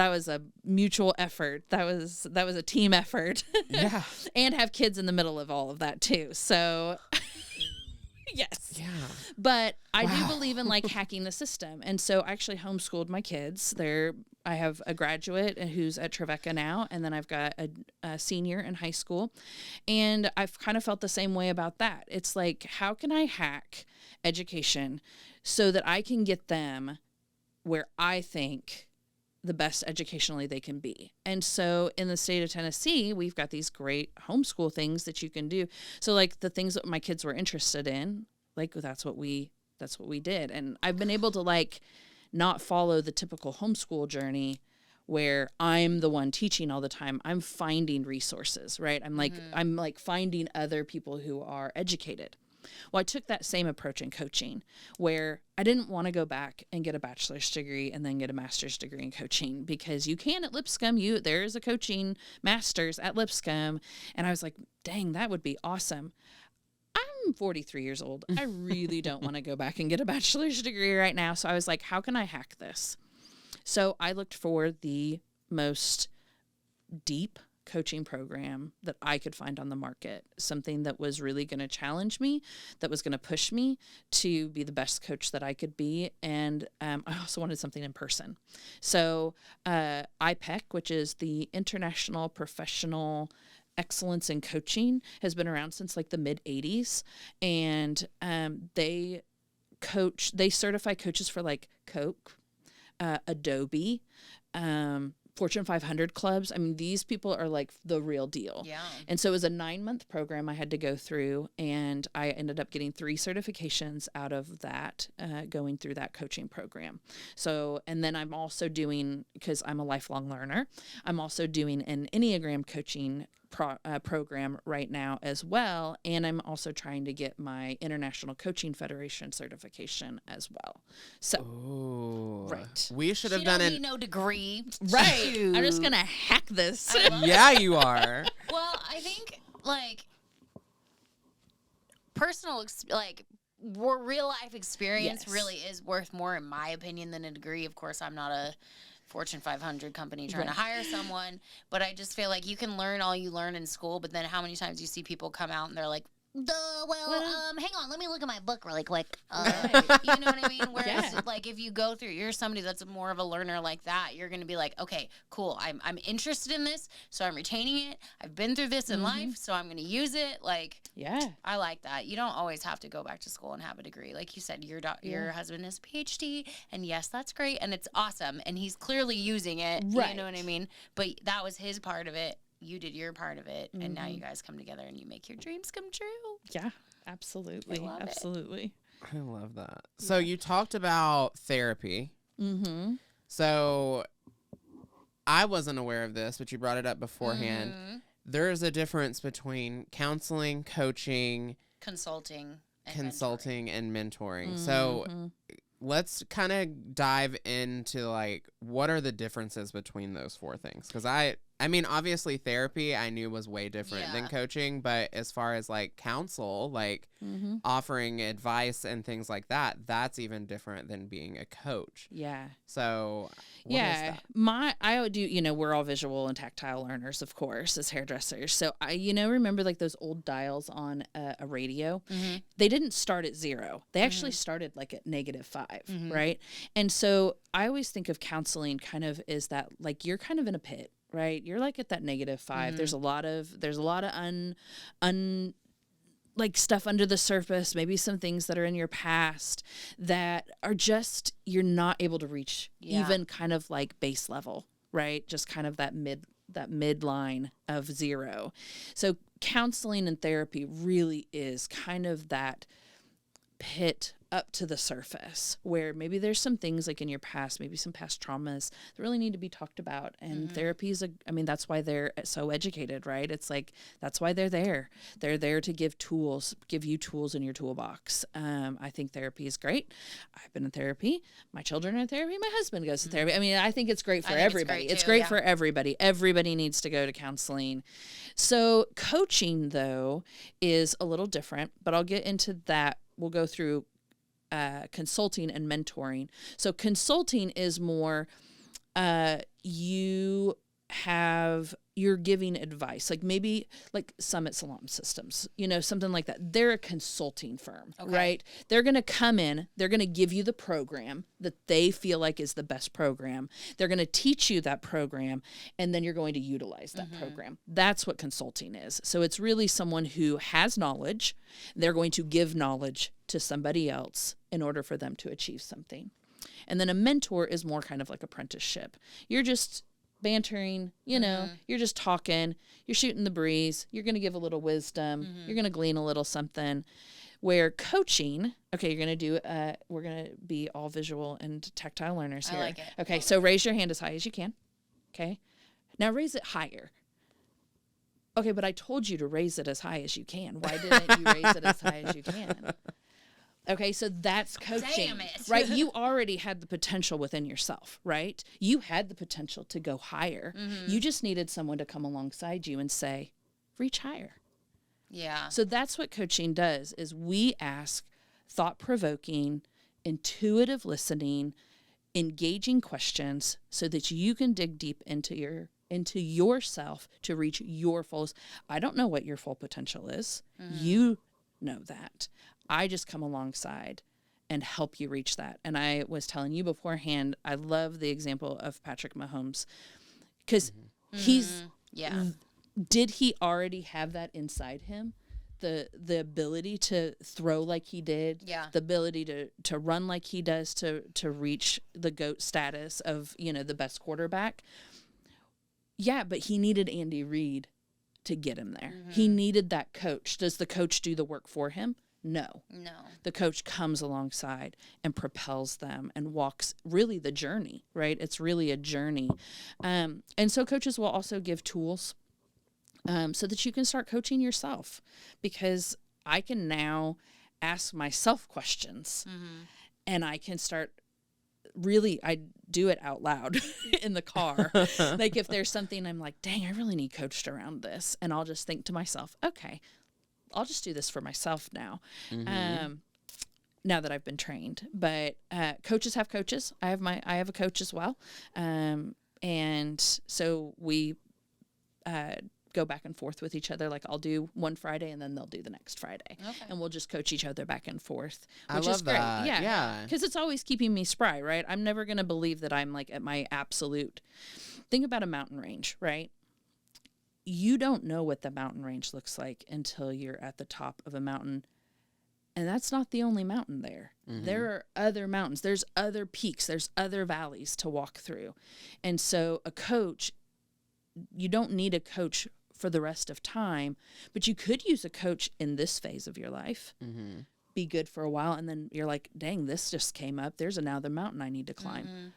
Speaker 3: was a mutual effort. That was a team effort.
Speaker 1: Yeah.
Speaker 3: And have kids in the middle of all of that too. So yes.
Speaker 1: Yeah.
Speaker 3: But I do
Speaker 1: Wow.
Speaker 3: believe in like hacking the system. And so I actually homeschooled my kids. I have a graduate who's at Trevecca now, and then I've got a senior in high school. And I've kind of felt the same way about that. It's like, how can I hack education so that I can get them where I think the best educationally they can be? And so in the state of Tennessee, we've got these great homeschool things that you can do. So like the things that my kids were interested in, like that's what we did. And I've been able to like not follow the typical homeschool journey where I'm the one teaching all the time. I'm finding resources, right? I'm like finding other people who are educated. Well, I took that same approach in coaching, where I didn't want to go back and get a bachelor's degree and then get a master's degree in coaching, because you can at Lipscomb. There is a coaching master's at Lipscomb. And I was like, dang, that would be awesome. I'm 43 years old. I really don't want to go back and get a bachelor's degree right now. So I was like, how can I hack this? So I looked for the most deep coaching program that I could find on the market, something that was really going to challenge me, that was going to push me to be the best coach that I could be. And I also wanted something in person. So IPEC, which is the International Professional Excellence in Coaching, has been around since like the mid 80s. And they certify coaches for like Coke, Adobe, Fortune 500 clubs. I mean, these people are like the real deal.
Speaker 2: Yeah.
Speaker 3: And so it was a 9-month program I had to go through, and I ended up getting 3 certifications out of that, going through that coaching program. So, and then I'm also doing, because I'm a lifelong learner, I'm also doing an Enneagram coaching program right now as well. And I'm also trying to get my International Coaching Federation certification as well. So, right.
Speaker 1: We should have
Speaker 2: She
Speaker 1: done
Speaker 2: don't
Speaker 1: it.
Speaker 2: need no degree.
Speaker 3: Right.
Speaker 2: Shoot.
Speaker 3: I'm just going to hack this.
Speaker 1: Yeah, you are.
Speaker 2: Well, I think like personal, real life experience
Speaker 3: Yes.
Speaker 2: really is worth more, in my opinion, than a degree. Of course, I'm not a Fortune 500 company trying to hire someone, but I just feel like you can learn all you learn in school, but then how many times you see people come out and they're like, hang on, let me look at my book really quick. You know what I mean? Whereas, like, if you go through, you're somebody that's more of a learner like that, you're going to be like, okay, cool, I'm interested in this, so I'm retaining it. I've been through this in life, so I'm going to use it. Like, I like that. You don't always have to go back to school and have a degree. Like you said, your husband has a PhD, and yes, that's great, and it's awesome, and he's clearly using it.
Speaker 3: Right.
Speaker 2: You know what I mean? But that was his part of it. You did your part of it, and now you guys come together and you make your dreams come true.
Speaker 3: Yeah, absolutely.
Speaker 2: I love it.
Speaker 3: Absolutely.
Speaker 1: I love that. So you talked about therapy. Mm-hmm. So I wasn't aware of this, but you brought it up beforehand.
Speaker 2: Mm-hmm.
Speaker 1: There is a difference between counseling, coaching,
Speaker 2: Consulting, and
Speaker 1: mentoring. So let's kind of dive into like what are the differences between those 4 things? Because I mean, obviously therapy I knew was way different than coaching, but as far as like counsel, like offering advice and things like that, that's even different than being a coach.
Speaker 3: Yeah.
Speaker 1: So what is that?
Speaker 3: I do, we're all visual and tactile learners, of course, as hairdressers. So I, remember like those old dials on a radio, they didn't start at 0. They actually started like at -5, right? And so I always think of counseling kind of is that like, you're kind of in a pit. Right. You're like at that -5. There's a lot of like stuff under the surface, maybe some things that are in your past that are just, you're not able to reach even kind of like base level, right? Just kind of that midline of 0. So counseling and therapy really is kind of that pit up to the surface where maybe there's some things like in your past, maybe some past traumas that really need to be talked about. And therapy is that's why they're so educated, right? It's like, that's why they're there. They're there to give you tools in your toolbox. I think therapy is great. I've been in therapy. My children are in therapy. My husband goes to therapy. I mean, I think it's great for everybody. It's great for everybody. Everybody needs to go to counseling. So coaching though is a little different, but I'll get into that. We'll go through consulting and mentoring. So consulting is more you're giving advice, like maybe like Summit Salon Systems, something like that. They're a consulting firm, right? They're going to come in, they're going to give you the program that they feel like is the best program. They're going to teach you that program, and then you're going to utilize that program. That's what consulting is. So it's really someone who has knowledge. They're going to give knowledge to somebody else in order for them to achieve something. And then a mentor is more kind of like apprenticeship. You're just bantering, you're just talking, you're shooting the breeze, you're going to give a little wisdom, you're going to glean a little something. Where coaching, you're going to do, we're going to be all visual and tactile learners here.
Speaker 2: I like it.
Speaker 3: Okay, so raise your hand as high as you can. Okay. Now raise it higher. Okay, but I told you to raise it as high as you can. Why didn't you raise it as high as you can? Okay, so that's coaching.
Speaker 2: Damn it.
Speaker 3: Right? You already had the potential within yourself, right? You had the potential to go higher. You just needed someone to come alongside you and say, reach higher.
Speaker 2: Yeah.
Speaker 3: So that's what coaching does, is we ask thought-provoking, intuitive listening, engaging questions so that you can dig deep into yourself to reach your fullest. I don't know what your full potential is. You know that. I just come alongside and help you reach that. And I was telling you beforehand, I love the example of Patrick Mahomes, because did he already have that inside him? The ability to throw like he did, the ability to run like he does, to reach the GOAT status of, the best quarterback. Yeah, but he needed Andy Reid to get him there. He needed that coach. Does the coach do the work for him? No. The coach comes alongside and propels them and walks really the journey, right? It's really a journey. And so coaches will also give tools so that you can start coaching yourself, because I can now ask myself questions and I can start I do it out loud in the car. Like if there's something I'm like, dang, I really need coached around this. And I'll just think to myself, okay, I'll just do this for myself now. Now that I've been trained, but coaches have coaches. I have a coach as well. And so we go back and forth with each other. Like I'll do one Friday and then they'll do the next Friday. Okay. And we'll just coach each other back and forth, which is great.
Speaker 1: That. Yeah.
Speaker 3: Because it's always keeping me spry, right? I'm never going to believe that I'm like at my absolute. Think about a mountain range, right? You don't know what the mountain range looks like until you're at the top of a mountain. And that's not the only mountain there. There are other mountains. There's other peaks. There's other valleys to walk through. And so a coach, you don't need a coach for the rest of time, but you could use a coach in this phase of your life, be good for a while, and then you're like, dang, this just came up. There's another mountain I need to climb.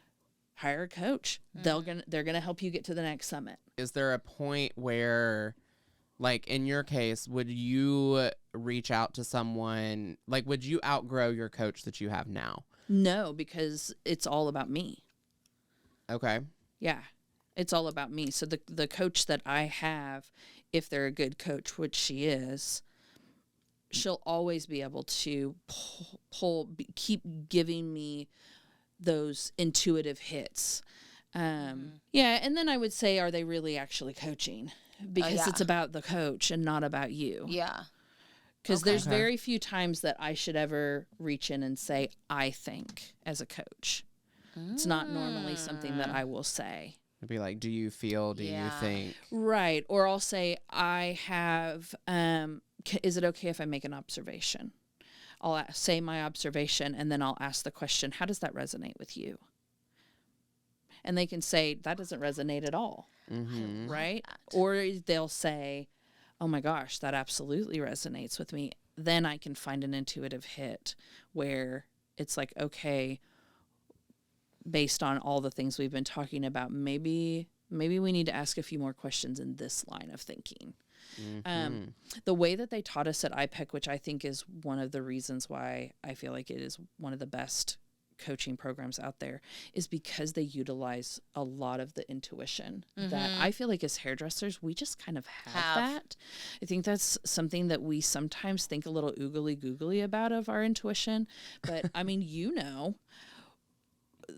Speaker 3: Hire a coach. They're gonna help you get to the next summit.
Speaker 1: Is there a point where, like in your case, would you reach out to someone, like would you outgrow your coach that you have now?
Speaker 3: No, because it's all about me.
Speaker 1: Okay.
Speaker 3: Yeah. It's all about me. So the coach that I have, if they're a good coach, which she is, she'll always be able to keep giving me those intuitive hits. Yeah, and then I would say, are they really actually coaching? Because it's about the coach and not about you.
Speaker 2: Yeah.
Speaker 3: Because there's very few times that I should ever reach in and say, I think, as a coach. It's not normally something that I will say.
Speaker 1: It'd be like, do you feel, do you think?
Speaker 3: Right. Or I'll say, I have, is it okay if I make an observation? I'll say my observation, and then I'll ask the question, how does that resonate with you? And they can say, that doesn't resonate at all. Right? Or they'll say, oh my gosh, that absolutely resonates with me. Then I can find an intuitive hit where it's like, okay, based on all the things we've been talking about, maybe we need to ask a few more questions in this line of thinking. The way that they taught us at IPEC, which I think is one of the reasons why I feel like it is one of the best coaching programs out there, is because they utilize a lot of the intuition that I feel like as hairdressers, we just kind of have that. I think that's something that we sometimes think a little oogly googly about of our intuition. But I mean,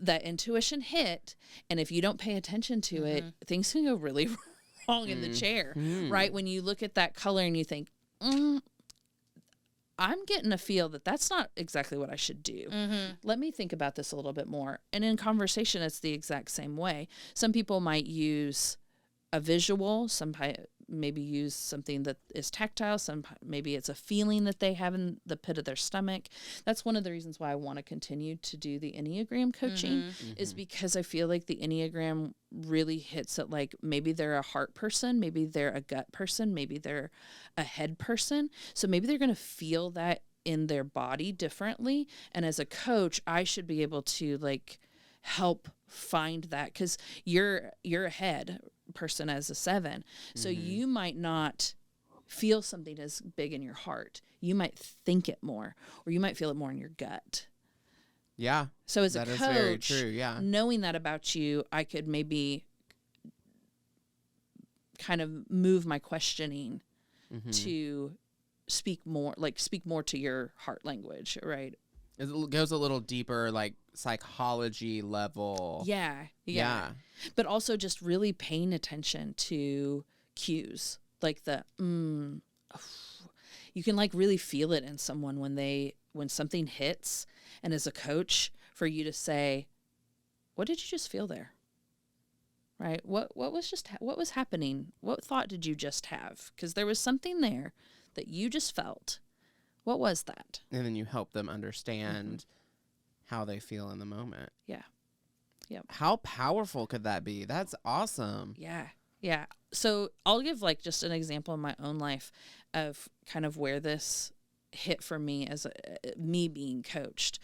Speaker 3: that intuition hit, and if you don't pay attention to it, things can go really wrong in the chair, right? When you look at that color and you think, I'm getting a feel that that's not exactly what I should do. Let me think about this a little bit more. And in conversation, it's the exact same way. Some people might use a visual, some maybe use something that is tactile, maybe it's a feeling that they have in the pit of their stomach. That's one of the reasons why I want to continue to do the Enneagram coaching, is because I feel like the Enneagram really hits at, like, maybe they're a heart person, maybe they're a gut person, maybe they're a head person. So maybe they're going to feel that in their body differently. And as a coach, I should be able to, like, help find that, because you're a head person as a 7. So you might not feel something as big in your heart. You might think it more, or you might feel it more in your gut.
Speaker 1: Yeah.
Speaker 3: So as a
Speaker 1: that is very
Speaker 3: coach,
Speaker 1: true. Yeah.
Speaker 3: knowing that about you, I could maybe kind of move my questioning to speak more to your heart language, right?
Speaker 1: It goes a little deeper, like psychology level.
Speaker 3: Yeah. But also just really paying attention to cues, like the you can like really feel it in someone when something hits, and as a coach, for you to say, "What did you just feel there?" Right? What was happening? What thought did you just have? Because there was something there that you just felt. What was that?
Speaker 1: And then you help them understand how they feel in the moment.
Speaker 3: Yeah. Yep.
Speaker 1: How powerful could that be? That's awesome.
Speaker 3: Yeah. So I'll give like just an example in my own life of kind of where this hit for me as me being coached.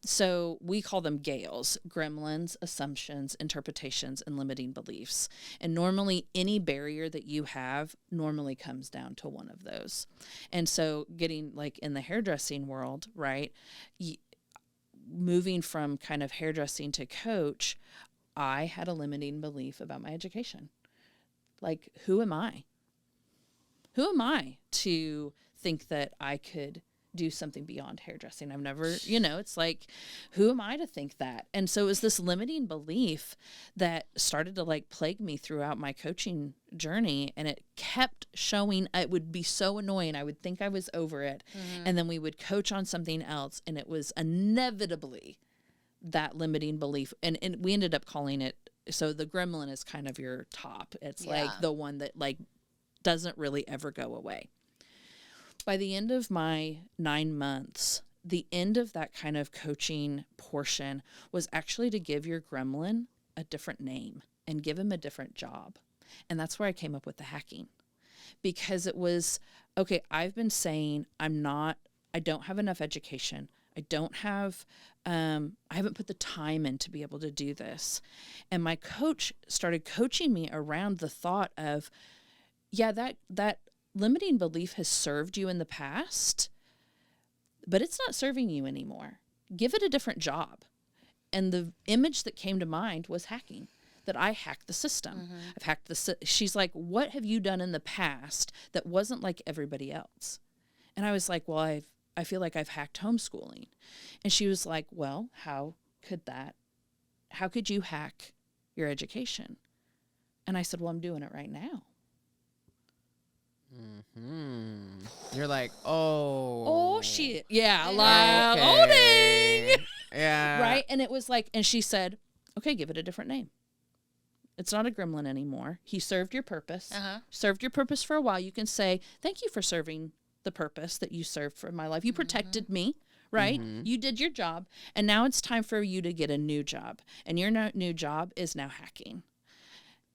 Speaker 3: So we call them gales: gremlins, assumptions, interpretations, and limiting beliefs. And normally any barrier that you have normally comes down to one of those. And so getting like in the hairdressing world, right? Moving from kind of hairdressing to coach, I had a limiting belief about my education. Like, who am I? Who am I to think that I could do something beyond hairdressing? I've never, it's like, who am I to think that? And so it was this limiting belief that started to like plague me throughout my coaching journey. And it kept showing. It would be so annoying. I would think I was over it. And then we would coach on something else. And it was inevitably that limiting belief. And we ended up calling it, so the gremlin is kind of your top. It's like the one that like doesn't really ever go away. By the end of my 9 months, the end of that kind of coaching portion was actually to give your gremlin a different name and give him a different job. And that's where I came up with the hacking, because it was, okay, I've been saying I don't have enough education. I haven't put the time in to be able to do this. And my coach started coaching me around the thought of, that limiting belief has served you in the past, but it's not serving you anymore. Give it a different job. And the image that came to mind was hacking, that I hacked the system. I've hacked she's like, what have you done in the past that wasn't like everybody else? And I was like, well, I feel like I've hacked homeschooling. And she was like, well, how could you hack your education? And I said, well, I'm doing it right now.
Speaker 1: You're like, oh
Speaker 3: shit. Yeah,
Speaker 1: okay.
Speaker 3: loading.
Speaker 1: Yeah.
Speaker 3: Right? And it was like, and she said, okay, give it a different name. It's not a gremlin anymore. He served your purpose. Served your purpose for a while. You can say, thank you for serving the purpose that you served for my life. You protected me, right? You did your job. And now it's time for you to get a new job. And your new job is now hacking.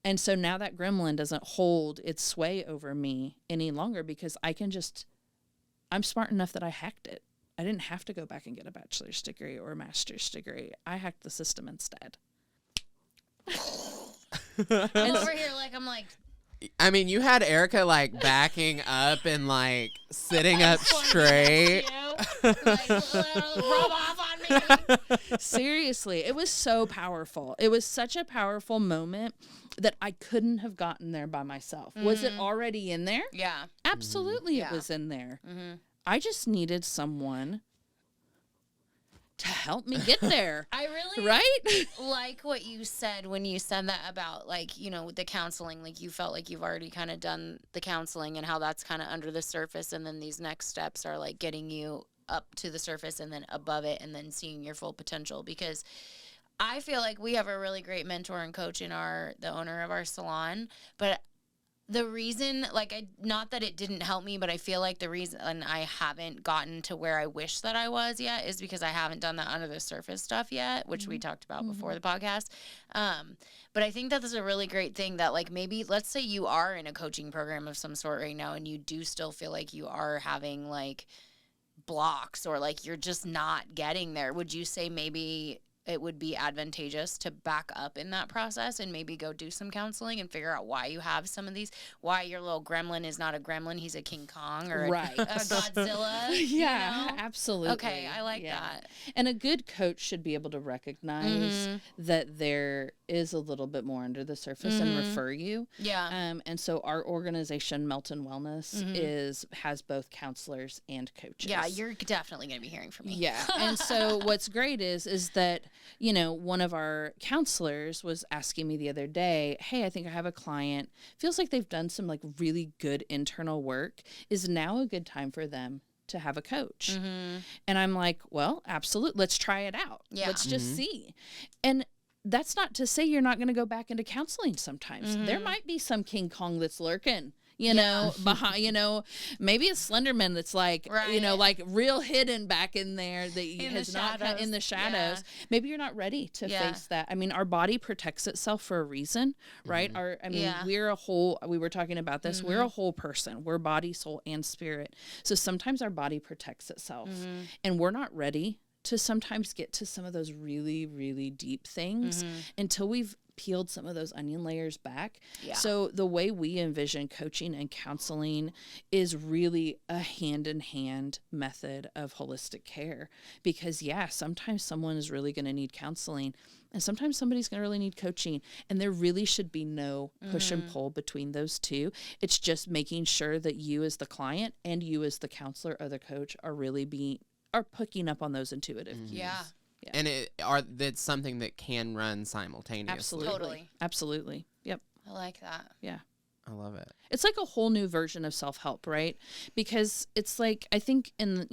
Speaker 3: And so now that gremlin doesn't hold its sway over me any longer, because I'm smart enough that I hacked it. I didn't have to go back and get a bachelor's degree or a master's degree. I hacked the system instead.
Speaker 2: I'm over here I'm like,
Speaker 1: I mean, you had Ericka like backing up and like sitting up straight.
Speaker 2: rub off on me.
Speaker 3: Seriously, it was so powerful. It was such a powerful moment that I couldn't have gotten there by myself. Was it already in there?
Speaker 2: Yeah.
Speaker 3: Absolutely, it was in there. I just needed someone to help me get there.
Speaker 2: I really like what you said when you said that about the counseling. Like, you felt like you've already kind of done the counseling and how that's kind of under the surface, and then these next steps are like getting you up to the surface and then above it and then seeing your full potential. Because I feel like we have a really great mentor and coach in the owner of our salon, but the reason, not that it didn't help me, but I feel like the reason I haven't gotten to where I wish that I was yet is because I haven't done that under the surface stuff yet, which we talked about before the podcast. But I think that is a really great thing that, maybe, let's say you are in a coaching program of some sort right now and you do still feel like you are having, blocks or, you're just not getting there. Would you say maybe it would be advantageous to back up in that process and maybe go do some counseling and figure out why you have some of these, why your little gremlin is not a gremlin, he's a King Kong or a Godzilla.
Speaker 3: Yeah,
Speaker 2: you know?
Speaker 3: absolutely.
Speaker 2: Okay, I like that.
Speaker 3: And a good coach should be able to recognize that there is a little bit more under the surface and refer you.
Speaker 2: Yeah.
Speaker 3: And so our organization, Melton Wellness, has both counselors and coaches.
Speaker 2: Yeah, you're definitely going to be hearing from me.
Speaker 3: Yeah. And so what's great is that, you know, one of our counselors was asking me the other day, hey, I think I have a client, feels like they've done some like really good internal work. Is now a good time for them to have a coach? And I'm like, well, absolutely. Let's try it out. Yeah. Let's just see. And that's not to say you're not going to go back into counseling sometimes. There might be some King Kong that's lurking, you know, behind, you know, maybe a Slenderman that's like, you know, like real hidden back in there that has not come in the shadows. Yeah. Maybe you're not ready to face that. I mean, our body protects itself for a reason, right? We're a whole, we were talking about this, we're a whole person. We're body, soul, and spirit. So sometimes our body protects itself and we're not ready to sometimes get to some of those really, really deep things until we've peeled some of those onion layers back. Yeah. So the way we envision coaching and counseling is really a hand-in-hand method of holistic care, because sometimes someone is really going to need counseling and sometimes somebody's going to really need coaching, and there really should be no push and pull between those two. It's just making sure that you as the client and you as the counselor or the coach are really picking up on those intuitive cues.
Speaker 2: Yeah.
Speaker 1: And that's something that can run simultaneously.
Speaker 3: Absolutely. Totally. Absolutely. Yep.
Speaker 2: I like that.
Speaker 3: Yeah.
Speaker 1: I love it.
Speaker 3: It's like a whole new version of self-help, right? Because it's like, I think in,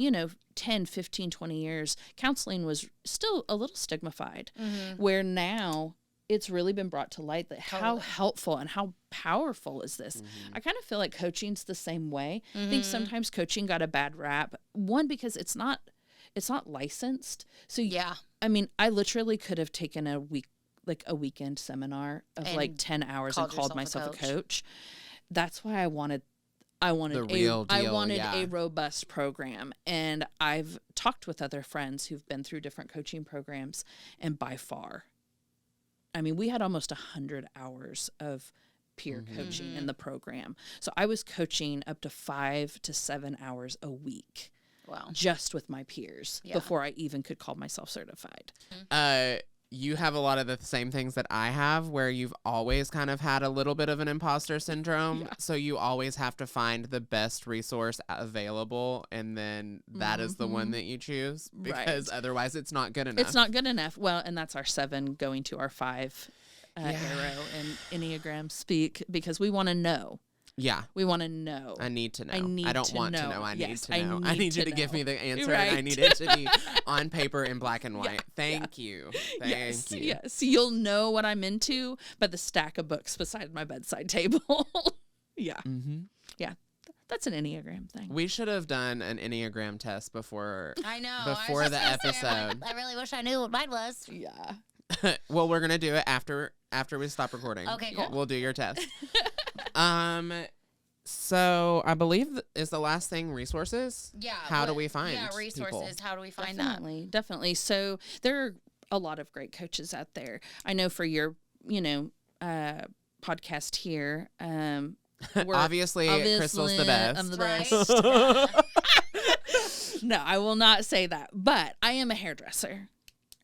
Speaker 3: 10, 15, 20 years, counseling was still a little stigmatized, where now it's really been brought to light that how helpful and how powerful is this. I kind of feel like coaching's the same way. I think sometimes coaching got a bad rap. One, because it's not licensed. So I mean, I literally could have taken a weekend seminar of like 10 hours and called myself a coach. That's why I wanted a robust program. And I've talked with other friends who've been through different coaching programs, and by far, I mean, we had almost 100 hours of peer coaching in the program. So I was coaching up to 5 to 7 hours a week.
Speaker 2: Wow.
Speaker 3: Just with my peers before I even could call myself certified.
Speaker 1: You have a lot of the same things that I have, where you've always kind of had a little bit of an imposter syndrome. Yeah. So you always have to find the best resource available, and then that is the one that you choose, because otherwise it's not good enough.
Speaker 3: It's not good enough. Well, and that's our 7 going to our 5 arrow in Enneagram speak, because we want to know.
Speaker 1: Yeah.
Speaker 3: We want to know.
Speaker 1: I need to know. I don't want to know. I need to know. I need you to give me the answer,
Speaker 3: right.
Speaker 1: And I need it to be on paper in black and white. Thank you. Thank you.
Speaker 3: Yes. You'll know what I'm into by the stack of books beside my bedside table. Yeah. Yeah. That's an Enneagram thing.
Speaker 1: We should have done an Enneagram test before.
Speaker 2: I know.
Speaker 1: Before the episode.
Speaker 2: I really wish I knew what mine was.
Speaker 3: Yeah.
Speaker 1: Well, we're gonna do it after we stop recording.
Speaker 2: Okay, cool.
Speaker 1: We'll do your test. So I believe is the last thing resources.
Speaker 2: Yeah.
Speaker 1: How do we find?
Speaker 2: Yeah, resources.
Speaker 1: People?
Speaker 2: How do we find
Speaker 3: that? Definitely. So there are a lot of great coaches out there. I know for your, podcast here,
Speaker 1: obviously Crystal's the best.
Speaker 3: I'm the best. No, I will not say that. But I am a hairdresser.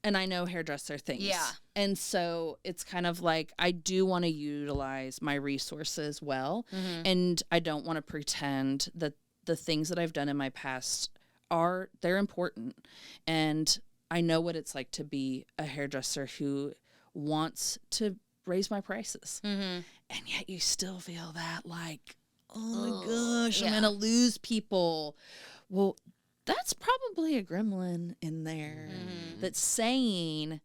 Speaker 3: And I know hairdresser things.
Speaker 2: Yeah.
Speaker 3: And so it's kind of like, I do want to utilize my resources well. And I don't want to pretend that the things that I've done in my past they're important. And I know what it's like to be a hairdresser who wants to raise my prices. And yet you still feel that like, oh my gosh, I'm going to lose people. Well, that's probably a gremlin in there that's saying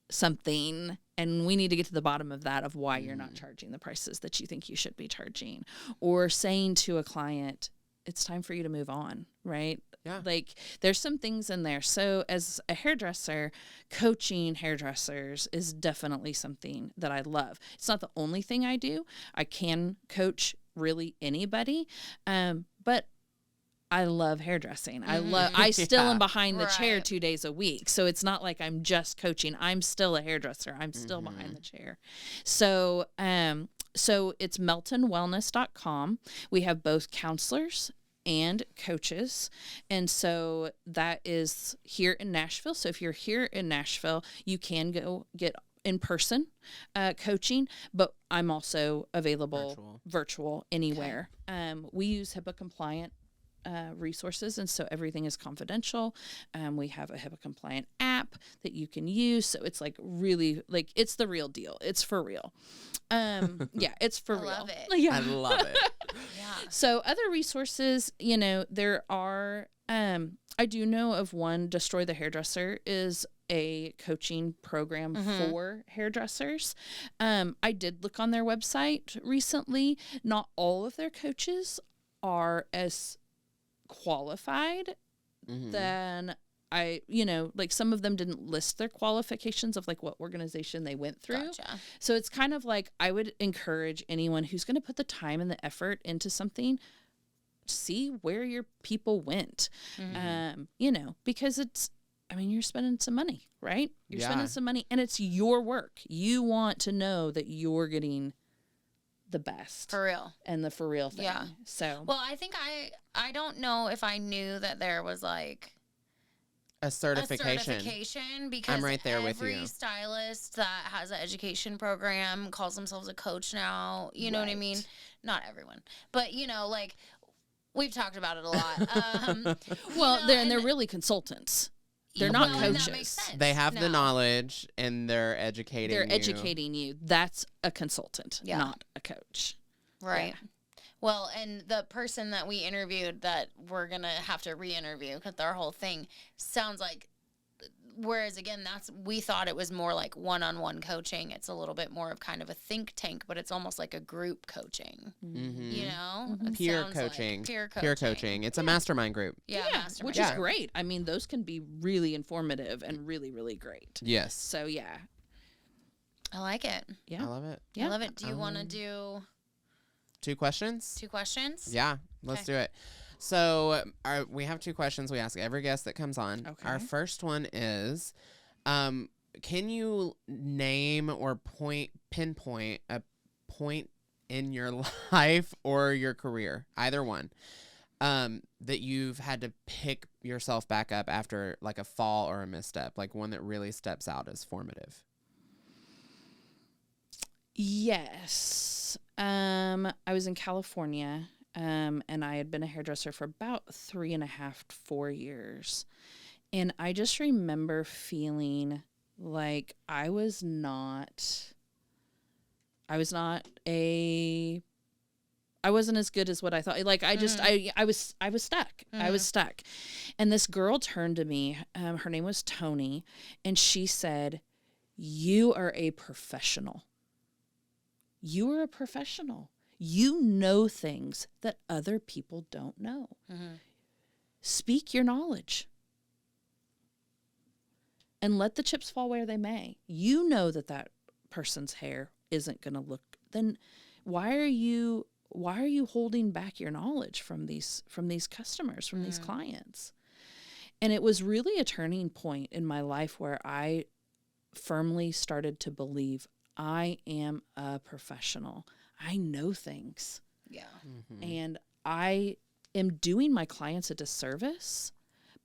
Speaker 3: something, and we need to get to the bottom of that, of why you're not charging the prices that you think you should be charging, or saying to a client, it's time for you to move on, right?
Speaker 1: Yeah.
Speaker 3: Like there's some things in there. So as a hairdresser, coaching hairdressers is definitely something that I love. It's not the only thing I do. I can coach really anybody, but I love hairdressing. I still am behind the chair
Speaker 2: Right.
Speaker 3: 2 days a week. So it's not like I'm just coaching. I'm still a hairdresser. I'm still behind the chair. So, so it's meltonwellness.com. We have both counselors and coaches. And so that is here in Nashville. So if you're here in Nashville, you can go get in-person coaching, but I'm also available virtual anywhere. We use HIPAA compliant resources, and so everything is confidential. We have a HIPAA compliant app that you can use, so it's like really like it's the real deal. It's for real. Yeah, it's for real.
Speaker 2: Love it.
Speaker 3: Yeah.
Speaker 1: I love it.
Speaker 2: Yeah.
Speaker 3: So other resources, you know, there are. I do know of one. Destroy the Hairdresser is a coaching program for hairdressers. I did look on their website recently. Not all of their coaches are as qualified than like some of them didn't list their qualifications of like what organization they went through.
Speaker 2: Gotcha.
Speaker 3: So it's kind of like I would encourage anyone who's going to put the time and the effort into something, see where your people went. Because you're spending some money, right? You're spending some money and it's your work. You want to know that you're getting the best
Speaker 2: For real.
Speaker 3: and the for real thing.
Speaker 2: Yeah.
Speaker 3: So,
Speaker 2: Well, I think I don't know if I knew that there was like
Speaker 1: A certification.
Speaker 2: a certification because
Speaker 1: I'm right there with you.
Speaker 2: every stylist that has an education program calls themselves a coach now. You know what I
Speaker 3: Right.
Speaker 2: mean? Not everyone, but like we've talked about it a lot.
Speaker 3: well, they're really consultants. They're not
Speaker 2: and that
Speaker 3: coaches.
Speaker 2: makes sense.
Speaker 1: They have the
Speaker 2: No.
Speaker 1: knowledge and they're educating
Speaker 3: They're
Speaker 1: you.
Speaker 3: educating you. That's a consultant,
Speaker 2: Yeah.
Speaker 3: not a coach.
Speaker 2: Right. Well, and the person that we interviewed that we're going to have to re-interview because our whole thing sounds like, whereas again, we thought it was more like one-on-one coaching. It's a little bit more of kind of a think tank, but it's almost like a group coaching, you know? It
Speaker 1: Peer
Speaker 2: sounds like
Speaker 1: coaching.
Speaker 2: peer coaching.
Speaker 1: Peer coaching. It's a mastermind group.
Speaker 2: Yeah, mastermind.
Speaker 3: Which
Speaker 1: Yeah.
Speaker 3: is great. I mean, those can be really informative and really, really great.
Speaker 1: Yes.
Speaker 3: So, yeah.
Speaker 2: I like it.
Speaker 3: Yeah.
Speaker 1: I love it.
Speaker 3: Yeah.
Speaker 2: I love it. Do you want to do
Speaker 1: 2 questions?
Speaker 2: 2 questions?
Speaker 1: Yeah, let's
Speaker 2: Okay.
Speaker 1: do it. So we have 2 questions we ask every guest that comes on.
Speaker 3: Okay.
Speaker 1: Our first one is, can you name or pinpoint a point in your life or your career, either one, that you've had to pick yourself back up after like a fall or a misstep, like one that really steps out as formative?
Speaker 3: Yes. I was in California, and I had been a hairdresser for about 3.5 to 4 years. And I just remember feeling like I wasn't as good as what I thought. Like I was stuck. I was stuck. And this girl turned to me, her name was Tony, and she said, "You are a professional. You are a professional. You know things that other people don't know. Speak your knowledge. And let the chips fall where they may. You know that person's hair isn't going to look, then why are you holding back your knowledge from these customers, from these clients?" And it was really a turning point in my life where I firmly started to believe I am a professional. I know things.
Speaker 2: Yeah.
Speaker 3: And I am doing my clients a disservice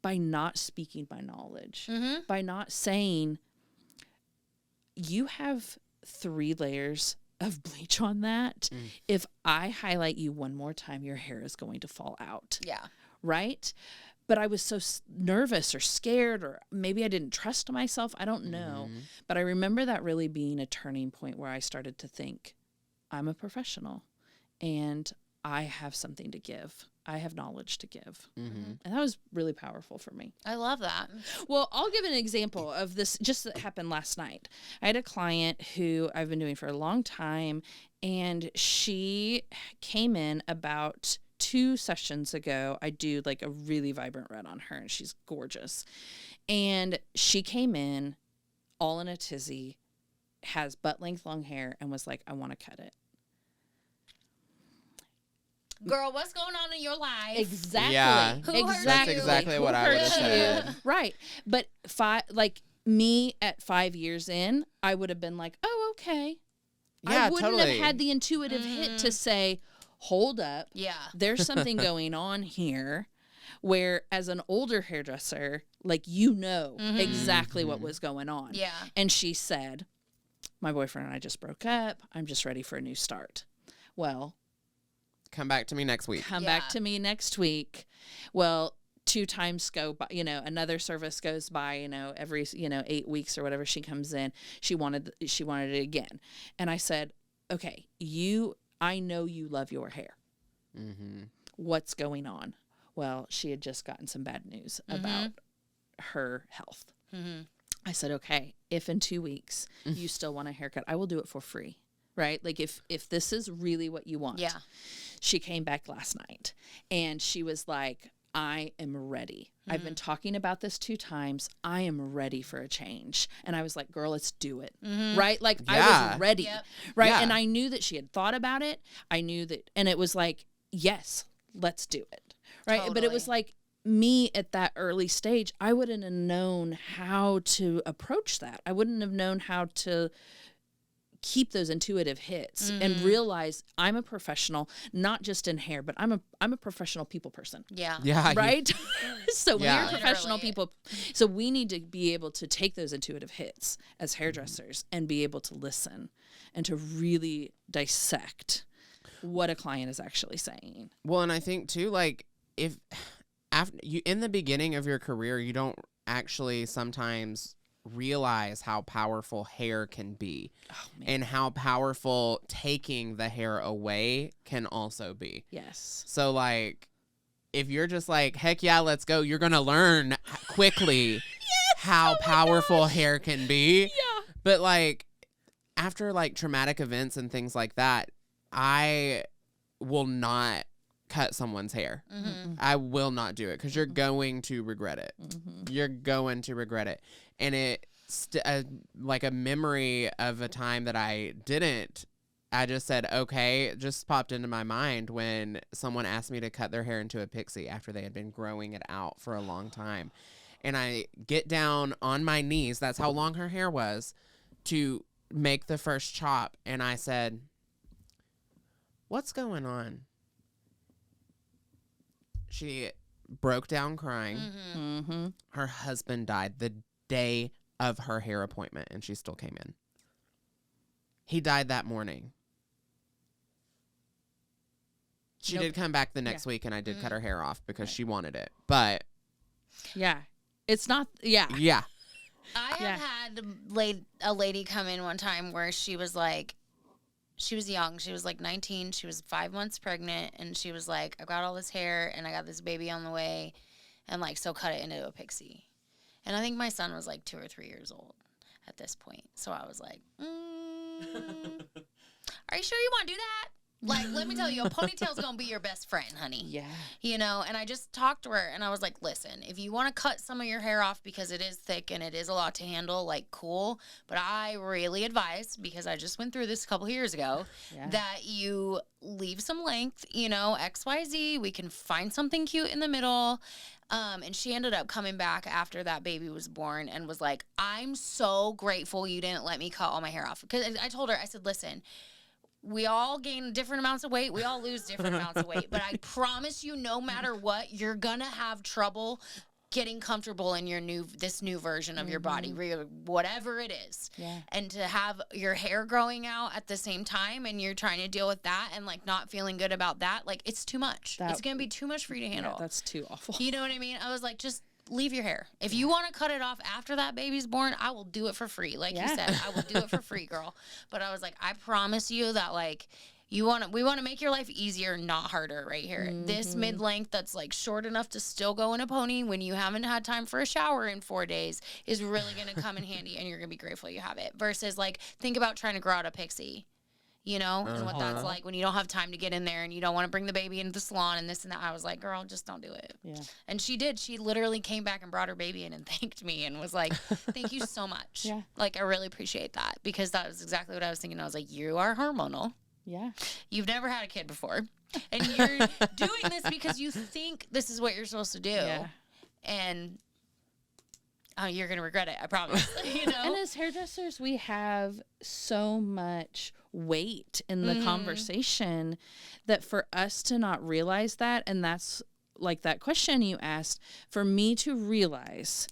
Speaker 3: by not speaking my knowledge, by not saying, you have 3 layers of bleach on that. If I highlight you one more time, your hair is going to fall out.
Speaker 2: Yeah.
Speaker 3: Right? But I was so nervous or scared, or maybe I didn't trust myself. I don't know. But I remember that really being a turning point where I started to think, I'm a professional and I have something to give. I have knowledge to give. And that was really powerful for me.
Speaker 2: I love that.
Speaker 3: Well, I'll give an example of this just that happened last night. I had a client who I've been doing for a long time, and she came in about 2 sessions ago. I do like a really vibrant red on her, and she's gorgeous. And she came in all in a tizzy, has butt length long hair, and was like, I want to cut it.
Speaker 2: girl, what's going on in your life?
Speaker 3: Exactly.
Speaker 1: Yeah.
Speaker 2: Who hurt
Speaker 1: That's
Speaker 2: you?
Speaker 1: exactly
Speaker 3: Who
Speaker 1: what I would have
Speaker 3: hurt you?
Speaker 1: said.
Speaker 3: Right. But me at 5 years in, I would have been like, oh, okay.
Speaker 1: Yeah,
Speaker 3: I wouldn't
Speaker 1: totally.
Speaker 3: have had the intuitive hit to say, hold up.
Speaker 2: Yeah.
Speaker 3: There's something going on here where as an older hairdresser, like, exactly what was going on.
Speaker 2: Yeah.
Speaker 3: And she said, my boyfriend and I just broke up. I'm just ready for a new start. Well,
Speaker 1: Come back to me next week.
Speaker 3: come back to me next week. Well, 2 times go by, another service goes by, every, 8 weeks or whatever she comes in. She wanted it again. And I said, okay, I know you love your hair.
Speaker 1: Mm-hmm.
Speaker 3: What's going on? Well, she had just gotten some bad news about her health.
Speaker 2: Mm-hmm.
Speaker 3: I said, okay, if in 2 weeks you still want a haircut, I will do it for free. Right? Like if this is really what you want.
Speaker 2: Yeah.
Speaker 3: She came back last night and she was like, I am ready. I've been talking about this 2 times. I am ready for a change. And I was like, girl, let's do it. Right? Like I was ready.
Speaker 2: Yep.
Speaker 3: Right?
Speaker 1: Yeah.
Speaker 3: And I knew that she had thought about it. I knew that, and it was like, yes, let's do it. Right?
Speaker 2: Totally.
Speaker 3: But it was like me at that early stage, I wouldn't have known how to approach that. I wouldn't have known how to keep those intuitive hits and realize I'm a professional, not just in hair, but I'm a professional people person.
Speaker 2: Yeah.
Speaker 1: Yeah.
Speaker 3: Right? So
Speaker 1: Yeah.
Speaker 3: we're professional
Speaker 2: Literally.
Speaker 3: people. So we need to be able to take those intuitive hits as hairdressers and be able to listen and to really dissect what a client is actually saying.
Speaker 1: Well, and I think too, like if after you in the beginning of your career, you don't actually sometimes realize how powerful hair can be and how powerful taking the hair away can also be.
Speaker 3: Yes.
Speaker 1: So like if you're just like, heck yeah, let's go, you're going to learn quickly how powerful hair can be.
Speaker 3: Yeah.
Speaker 1: But like after like traumatic events and things like that, I will not cut someone's hair. I will not do it because you're going to regret it. You're going to regret it. And it's like a memory of a time that I didn't. I just said, okay, it just popped into my mind when someone asked me to cut their hair into a pixie after they had been growing it out for a long time. And I get down on my knees, that's how long her hair was, to make the first chop. And I said, what's going on? She broke down crying. Her husband died the day of her hair appointment, and she still came in. He died that morning. She did come back the next week, and I did cut her hair off because she wanted it. But
Speaker 3: Yeah. It's not, yeah.
Speaker 1: yeah.
Speaker 2: I have had a lady come in one time where she was like, she was young. She was like 19. She was 5 months pregnant. And she was like, I got all this hair and I got this baby on the way. And like, so cut it into a pixie. And I think my son was like 2 or 3 years old at this point. So I was like, are you sure you want to do that? Like, let me tell you, a ponytail's going to be your best friend, honey.
Speaker 3: Yeah.
Speaker 2: You know, and I just talked to her and I was like, listen, if you want to cut some of your hair off because it is thick and it is a lot to handle, like, cool. But I really advise, because I just went through this a couple years ago, that you leave some length, you know, XYZ. We can find something cute in the middle. And she ended up coming back after that baby was born and was like, I'm so grateful you didn't let me cut all my hair off. Because I told her, I said, listen, we all gain different amounts of weight. We all lose different amounts of weight. But I promise you, no matter what, you're going to have trouble getting comfortable in this new version of your body, whatever it is.
Speaker 3: Yeah.
Speaker 2: And to have your hair growing out at the same time and you're trying to deal with that and like not feeling good about that, like it's too much. It's going to be too much for you to handle.
Speaker 3: Yeah, that's too awful.
Speaker 2: You know what I mean? I was like, just leave your hair. If you want to cut it off after that baby's born, I will do it for free. Like you said, I will do it for free, girl. But I was like, I promise you that like we want to make your life easier, not harder right here. This mid-length that's like short enough to still go in a pony when you haven't had time for a shower in 4 days is really going to come in handy and you're going to be grateful you have it. Versus like, think about trying to grow out a pixie. You know, and what that's like when you don't have time to get in there and you don't want to bring the baby into the salon and this and that. I was like, girl, just don't do it.
Speaker 3: Yeah.
Speaker 2: And she did. She literally came back and brought her baby in and thanked me and was like, thank you so much.
Speaker 3: Yeah.
Speaker 2: Like, I really appreciate that, because that was exactly what I was thinking. I was like, you are hormonal.
Speaker 3: Yeah.
Speaker 2: You've never had a kid before. And you're doing this because you think this is what you're supposed to do.
Speaker 3: Yeah.
Speaker 2: And you're going to regret it, I promise. You know?
Speaker 3: And as hairdressers, we have so much weight in the conversation that for us to not realize that, and that's like that question you asked, for me to realize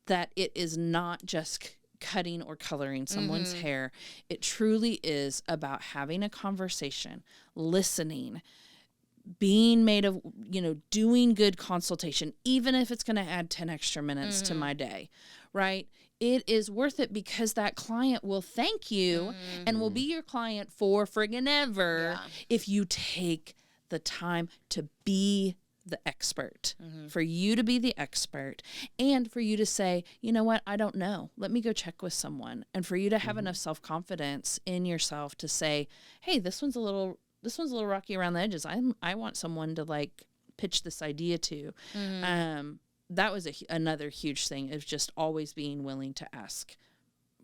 Speaker 3: that it is not just cutting or coloring someone's hair. It truly is about having a conversation, listening, being made of, doing good consultation, even if it's going to add 10 extra minutes to my day, right? It is worth it because that client will thank you and will be your client for friggin' ever if you take the time to be the expert, for you to be the expert, and for you to say, you know what, I don't know. Let me go check with someone. And for you to have enough self-confidence in yourself to say, hey, this one's a little rocky around the edges. I want someone to like pitch this idea to. That was another huge thing, is just always being willing to ask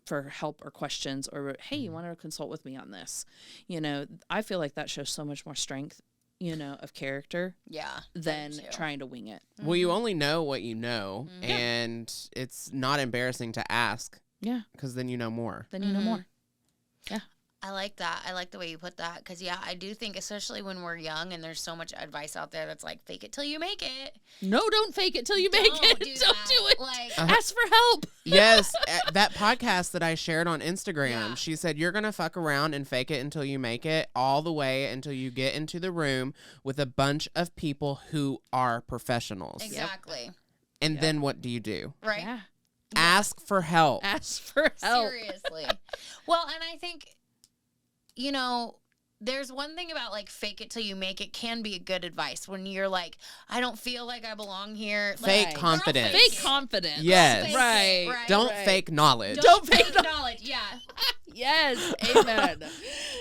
Speaker 3: for help or questions, or, hey, you want to consult with me on this? I feel like that shows so much more strength, of character than trying to wing it.
Speaker 1: Well, you only know what you know, and it's not embarrassing to ask.
Speaker 3: Yeah.
Speaker 1: Because then you know more.
Speaker 3: Then you know more. Yeah.
Speaker 2: I like that. I like the way you put that. Because, I do think, especially when we're young and there's so much advice out there that's like, fake it till you make it.
Speaker 3: No, don't fake it till you make it. Don't do it.
Speaker 2: Like,
Speaker 3: ask for help.
Speaker 1: Yes. That podcast that I shared on Instagram,
Speaker 2: Yeah.
Speaker 1: she said, you're going to fuck around and fake it until you make it, all the way until you get into the room with a bunch of people who are professionals.
Speaker 2: Exactly.
Speaker 1: And then what do you do?
Speaker 2: Right?
Speaker 3: Yeah.
Speaker 1: Ask for help.
Speaker 3: Ask for help.
Speaker 2: Seriously. Well, and I think, there's one thing about like fake it till you make it can be good advice when you're like, I don't feel like I belong here.
Speaker 1: Fake
Speaker 3: Right.
Speaker 1: confidence.
Speaker 3: Fake confidence.
Speaker 1: Yes.
Speaker 2: Fake
Speaker 3: Right.
Speaker 2: it, right.
Speaker 1: Don't
Speaker 3: Right.
Speaker 1: fake knowledge.
Speaker 2: Don't fake knowledge. Yeah.
Speaker 3: Yes. Amen.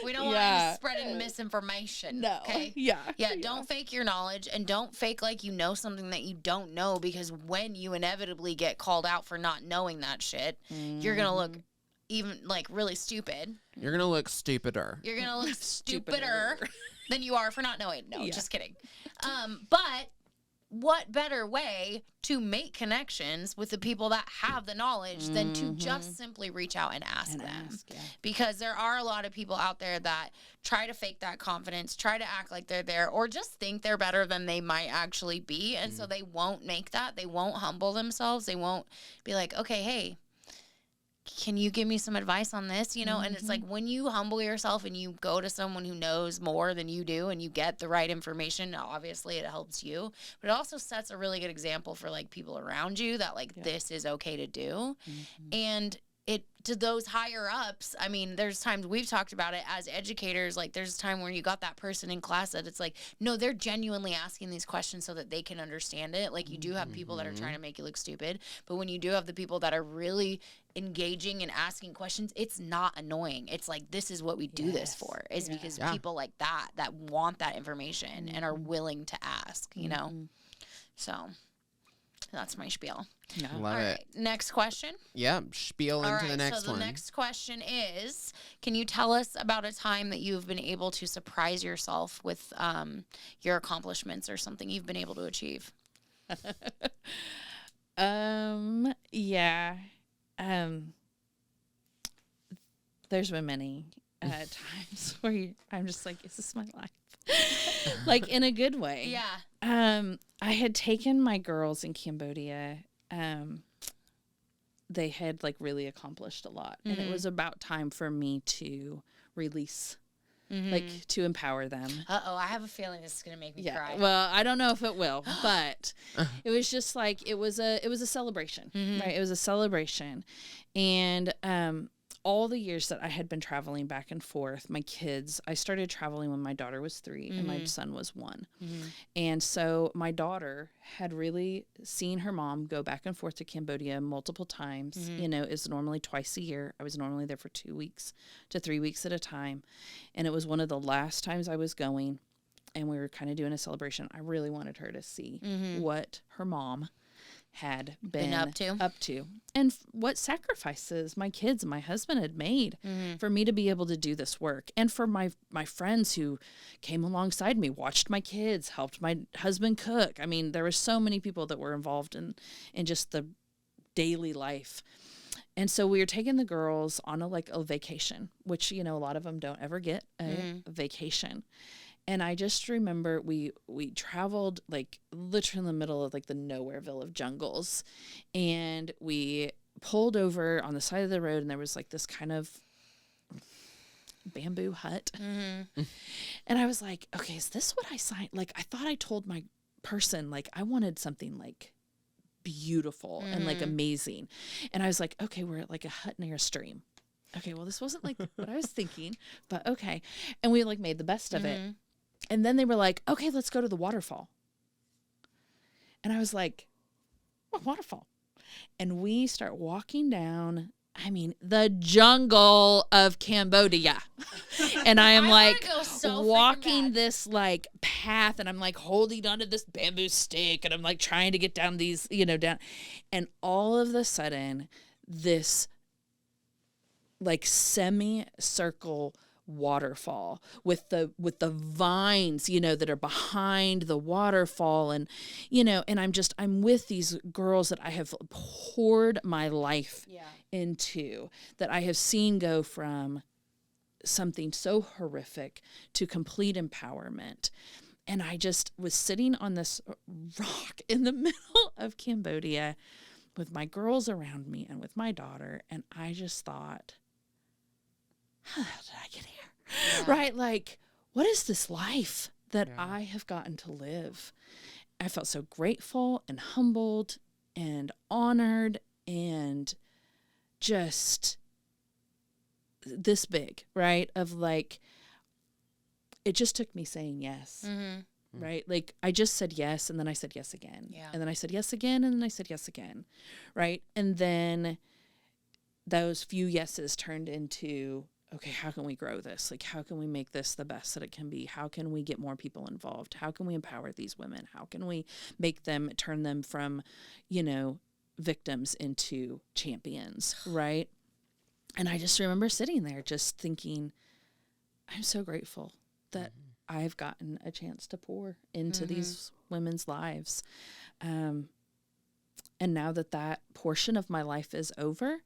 Speaker 2: We don't want you spreading misinformation.
Speaker 3: No.
Speaker 2: Okay.
Speaker 3: Yeah.
Speaker 2: Yeah, don't fake your knowledge, and don't fake like you know something that you don't know, because when you inevitably get called out for not knowing that shit, you're going to look even like really stupid.
Speaker 1: You're going to look stupider.
Speaker 2: You're going to look stupider than you are for not knowing. No, just kidding. But what better way to make connections with the people that have the knowledge than to just simply reach out and ask them? Because there are a lot of people out there that try to fake that confidence, try to act like they're there, or just think they're better than they might actually be. And so they won't make that. They won't humble themselves. They won't be like, okay, hey, can you give me some advice on this? And it's like when you humble yourself and you go to someone who knows more than you do and you get the right information, obviously it helps you, but it also sets a really good example for like people around you that like this is okay to do. And it to those higher ups, I mean, there's times we've talked about it as educators, like there's a time where you got that person in class that it's like, no, they're genuinely asking these questions so that they can understand it. Like you do have people that are trying to make you look stupid, but when you do have the people that are really engaging and asking questions, it's not annoying. It's like, this is what we do this for, is because people like that want that information and are willing to ask, So that's my spiel.
Speaker 3: Yeah.
Speaker 1: Love it.
Speaker 2: Right, next question.
Speaker 1: Yeah, spiel into the next
Speaker 2: so
Speaker 1: one.
Speaker 2: the next question is, can you tell us about a time that you've been able to surprise yourself with your accomplishments or something you've been able to achieve?
Speaker 3: Yeah. There's been many times where I'm just like, is this my life? Like in a good way.
Speaker 2: Yeah.
Speaker 3: I had taken my girls in Cambodia. They had like really accomplished a lot, and it was about time for me to release, like to empower them.
Speaker 2: I have a feeling this is gonna make me cry.
Speaker 3: Well, I don't know if it will, but it was just like it was a celebration, right? It was a celebration, and all the years that I had been traveling back and forth, my kids, I started traveling when my daughter was 3 and my son was 1. And so my daughter had really seen her mom go back and forth to Cambodia multiple times. It's normally twice a year. I was normally there for 2 weeks to 3 weeks at a time. And it was one of the last times I was going, and we were kind of doing a celebration. I really wanted her to see what her mom had been
Speaker 2: up to,
Speaker 3: and what sacrifices my kids and my husband had made for me to be able to do this work, and for my friends who came alongside me, watched my kids, helped my husband cook. I mean, there were so many people that were involved in just the daily life. And so we were taking the girls on a vacation, which, you know, a lot of them don't ever get a vacation. And I just remember we traveled like literally in the middle of like the Nowhereville of jungles, and we pulled over on the side of the road, and there was like this kind of bamboo hut. And I was like, okay, is this what I signed? Like, I thought I told my person, like, I wanted something like beautiful and like amazing. And I was like, okay, we're at like a hut near a stream. Okay, well, this wasn't like what I was thinking, but okay. And we like made the best of it. And then they were like, okay, let's go to the waterfall. And I was like, what waterfall? And we start walking down, I mean, the jungle of Cambodia. And I am like walking this like path, and I'm like holding onto this bamboo stick, and I'm like trying to get down these, you know, down. And all of a sudden, this like semicircle waterfall with the vines, you know, that are behind the waterfall, and you know, and I'm with these girls that I have poured my life into, that I have seen go from something so horrific to complete empowerment. And I just was sitting on this rock in the middle of Cambodia with my girls around me and with my daughter, and I just thought, how the hell did I get here? Right? Like, what is this life that I have gotten to live? I felt so grateful and humbled and honored, and just this big, right? Of like, it just took me saying yes. Right? Like, I just said yes, and then I said yes again. And then I said yes again, and then I said yes again. Right? And then those few yeses turned into, okay, how can we grow this? Like, how can we make this the best that it can be? How can we get more people involved? How can we empower these women? How can we make them, turn them from, you know, victims into champions, right? And I just remember sitting there just thinking, I'm so grateful that I've gotten a chance to pour into these women's lives. And now that portion of my life is over,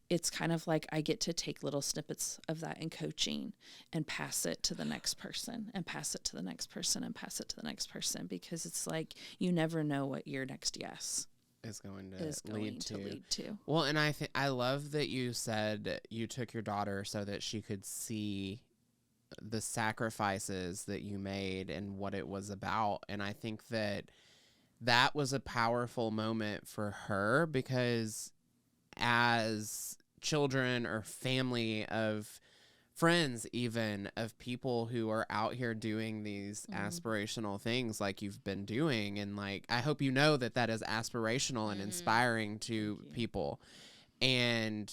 Speaker 3: it's kind of like I get to take little snippets of that in coaching and pass it to the next person, and pass it to the next person, and pass it to the next person, because it's like you never know what your next yes
Speaker 1: is going to lead to.
Speaker 3: Well,
Speaker 1: Well, and I love that you said you took your daughter so that she could see the sacrifices that you made and what it was about. And I think that was a powerful moment for her, because as children or family of friends, even of people who are out here doing these aspirational things like you've been doing, and like, I hope you know that is aspirational and inspiring to people, and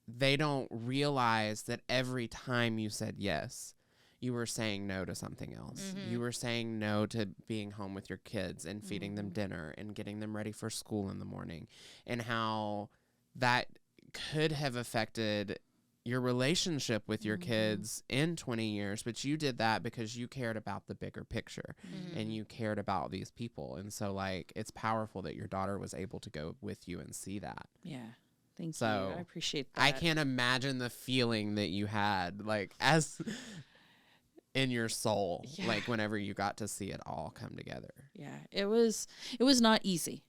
Speaker 1: they don't realize that every time you said yes, you were saying no to something else. You were saying no to being home with your kids and feeding them dinner and getting them ready for school in the morning, and how that could have affected your relationship with your kids in 20 years. But you did that because you cared about the bigger picture and you cared about these people. And so, like, it's powerful that your daughter was able to go with you and see that.
Speaker 3: Yeah. Thank you. I appreciate that.
Speaker 1: I can't imagine the feeling that you had, like, as in your soul, like whenever you got to see it all come together.
Speaker 3: Yeah, it was not easy.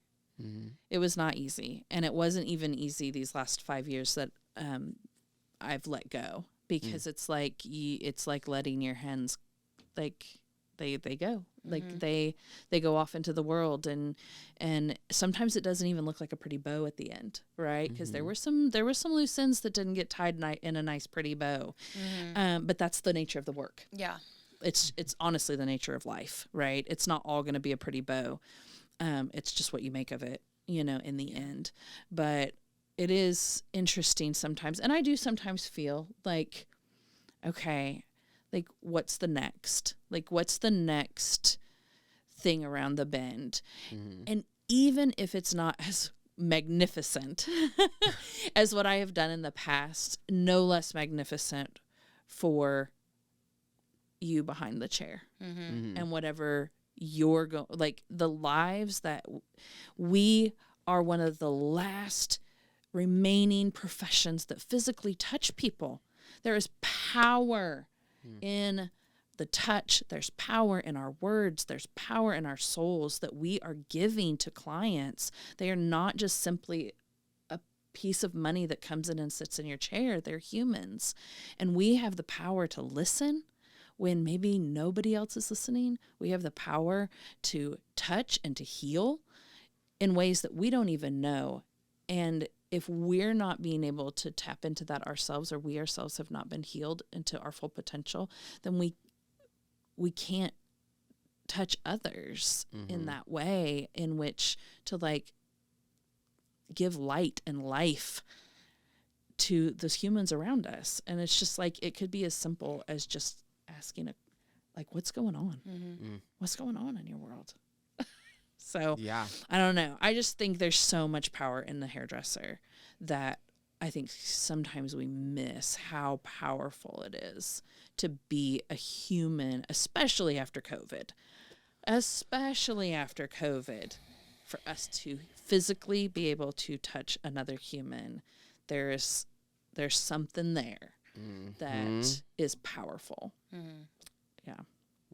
Speaker 3: It was not easy, and it wasn't even easy these last 5 years that I've let go, because it's like it's like letting your hens, like they go, like they go off into the world, and sometimes it doesn't even look like a pretty bow at the end, right? Because there were some loose ends that didn't get tied in a nice pretty bow, but that's the nature of the work.
Speaker 2: Yeah,
Speaker 3: it's honestly the nature of life, right? It's not all going to be a pretty bow. It's just what you make of it, you know, in the end. But it is interesting sometimes, and I do sometimes feel like, okay, like, what's the next? Like, what's the next thing around the bend? And even if it's not as magnificent as what I have done in the past, no less magnificent for you behind the chair. And whatever you're going, like the lives that we are one of the last remaining professions that physically touch people. There is power in the touch. There's power in our words. There's power in our souls that we are giving to clients. They are not just simply a piece of money that comes in and sits in your chair. They're humans. And we have the power to listen when maybe nobody else is listening. We have the power to touch and to heal in ways that we don't even know. And if we're not being able to tap into that ourselves, or we ourselves have not been healed into our full potential, then we can't touch others in that way in which to like give light and life to those humans around us. And it's just like, it could be as simple as just asking what's going on? What's going on in your world? So
Speaker 1: yeah,
Speaker 3: I don't know. I just think there's so much power in the hairdresser that I think sometimes we miss how powerful it is to be a human, especially after COVID. For us to physically be able to touch another human, there's something there that is powerful.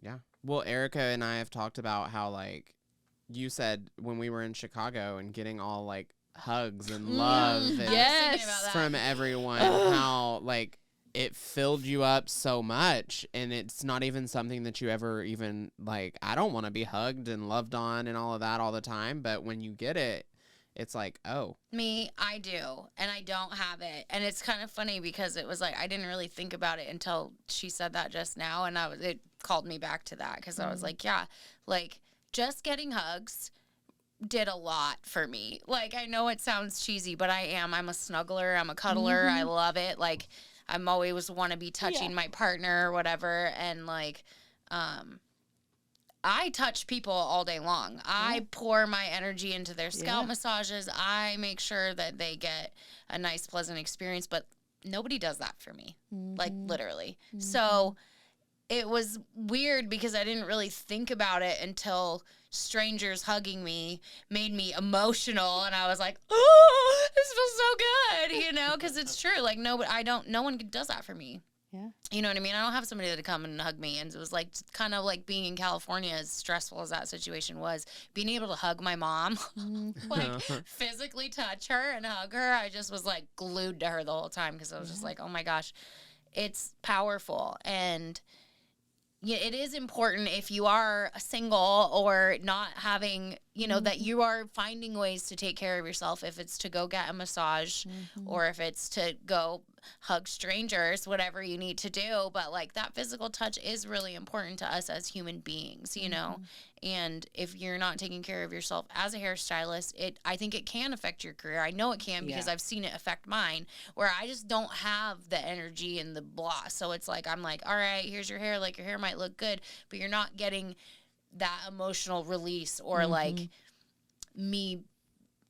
Speaker 1: Yeah. Well, Ericka and I have talked about how, like, you said when we were in Chicago and getting all like hugs and love and from everyone, how like it filled you up so much, and it's not even something that you ever even like, I don't want to be hugged and loved on and all of that all the time, but when you get it, it's like, oh.
Speaker 2: Me, I do, and I don't have it. And it's kind of funny because it was like, I didn't really think about it until she said that just now, and it called me back to that because I was like, yeah, like, just getting hugs did a lot for me. Like, I know it sounds cheesy, but I'm a snuggler. I'm a cuddler. I love it. Like, I'm always want to be touching my partner or whatever. And like, I touch people all day long. I pour my energy into their scalp massages. I make sure that they get a nice, pleasant experience, but nobody does that for me. Like, literally. So it was weird because I didn't really think about it until strangers hugging me made me emotional, and I was like, "Oh, this feels so good," you know, because it's true. Like, no one does that for me.
Speaker 3: Yeah,
Speaker 2: you know what I mean. I don't have somebody to come and hug me, and it was like kind of like being in California, as stressful as that situation was. Being able to hug my mom, like physically touch her and hug her, I just was like glued to her the whole time because I was just like, oh my gosh, it's powerful. And yeah, it is important if you are single or not having, you know, that you are finding ways to take care of yourself. If it's to go get a massage or if it's to go hug strangers, whatever you need to do. But like, that physical touch is really important to us as human beings, you know. And if you're not taking care of yourself as a hairstylist, I think it can affect your career. I know it can because I've seen it affect mine, where I just don't have the energy and the blah. So it's like, I'm like, all right, here's your hair. Like, your hair might look good, but you're not getting that emotional release or like me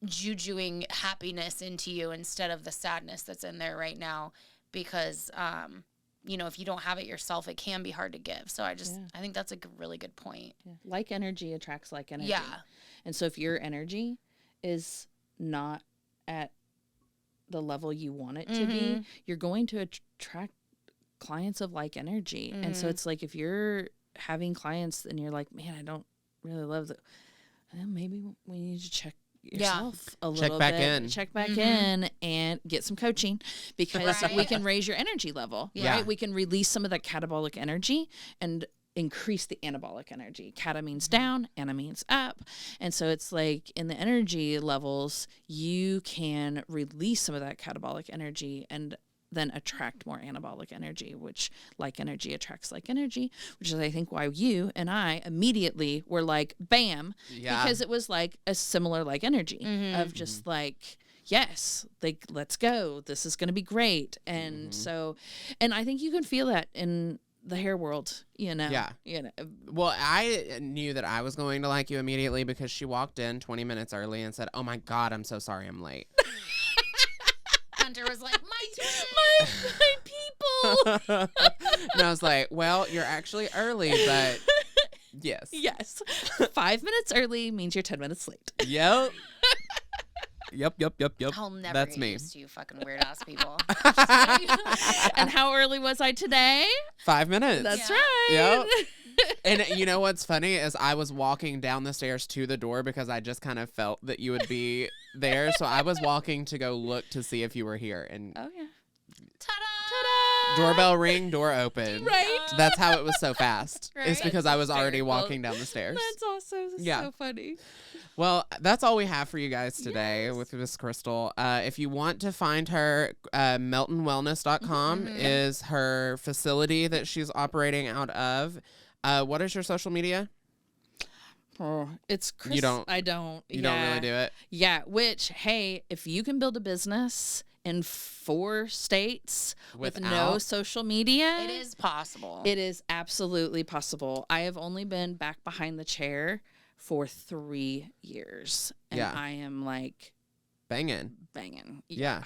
Speaker 2: jujuing happiness into you instead of the sadness that's in there right now. Because, you know, if you don't have it yourself, it can be hard to give. So I think that's a really good point.
Speaker 3: Yeah. Like energy attracts like energy.
Speaker 2: Yeah.
Speaker 3: And so if your energy is not at the level you want it to be, you're going to attract clients of like energy. And so it's like, if you're having clients and you're like, man, I don't really love that, maybe we need to check yourself a little bit. Check back in and get some coaching, because we can raise your energy level. Right? We can release some of that catabolic energy and increase the anabolic energy. Cata means down, ana means up. And so it's like, in the energy levels, you can release some of that catabolic energy and then attract more anabolic energy, which like energy attracts like energy, which is, I think, why you and I immediately were like, bam, because it was like a similar like energy of just like, yes, like, let's go. This is going to be great. And so, and I think you can feel that in the hair world, you know.
Speaker 1: Yeah.
Speaker 3: You know.
Speaker 1: Well, I knew that I was going to like you immediately because she walked in 20 minutes early and said, "Oh my God, I'm so sorry I'm late."
Speaker 2: Hunter was like,
Speaker 3: my people.
Speaker 1: And I was like, well, you're actually early, but yes.
Speaker 3: Yes. 5 minutes early means you're 10 minutes late.
Speaker 1: Yep. Yep.
Speaker 2: I'll never
Speaker 1: That's
Speaker 2: get
Speaker 1: me.
Speaker 2: used to you fucking weird ass people.
Speaker 3: And how early was I today?
Speaker 1: 5 minutes.
Speaker 3: That's
Speaker 2: Yeah.
Speaker 3: right.
Speaker 1: Yep. And you know what's funny is I was walking down the stairs to the door because I just kind of felt that you would be there. So I was walking to go look to see if you were here. And
Speaker 3: Oh, yeah.
Speaker 2: Ta-da!
Speaker 1: doorbell ring, door open.
Speaker 3: Right.
Speaker 1: That's how it was so fast. It's
Speaker 2: Right.
Speaker 1: because I was already
Speaker 3: hysterical.
Speaker 1: walking down the stairs.
Speaker 3: That's awesome. That's
Speaker 1: Yeah.
Speaker 3: so funny.
Speaker 1: Well, that's all we have for you guys today with Miss Crystal. If you want to find her, meltonwellness.com is her facility that she's operating out of. What is your social media?
Speaker 3: Oh, it's Chris.
Speaker 1: You don't-
Speaker 3: I don't.
Speaker 1: You don't really do it?
Speaker 3: Yeah. Which, hey, if you can build a business in 4 states with no
Speaker 1: Without-
Speaker 3: social media,
Speaker 2: It is possible.
Speaker 3: It is absolutely possible. I have only been back behind the chair for 3 years, and
Speaker 1: Yeah.
Speaker 3: I am like
Speaker 1: Banging.
Speaker 3: banging.
Speaker 1: Yeah.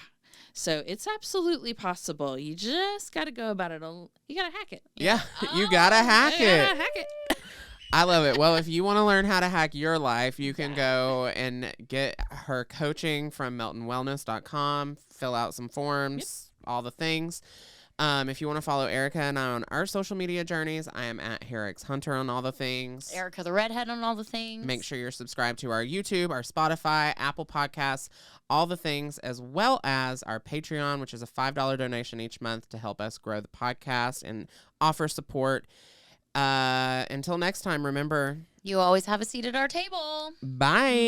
Speaker 3: So it's absolutely possible. You just got to go about it. You got to hack it.
Speaker 1: Yeah. You gotta hack
Speaker 3: You
Speaker 1: it.
Speaker 3: gotta hack it.
Speaker 1: I love it. Well, if you want to learn how to hack your life, you can go and get her coaching from meltonwellness.com, fill out some forms, all the things. If you want to follow Ericka and I on our social media journeys, I am at Herix Hunter on all the things.
Speaker 2: Ericka the redhead on all the things.
Speaker 1: Make sure you're subscribed to our YouTube, our Spotify, Apple Podcasts, all the things, as well as our Patreon, which is a $5 donation each month to help us grow the podcast and offer support. Until next time, remember,
Speaker 2: You always have a seat at our table.
Speaker 1: bye.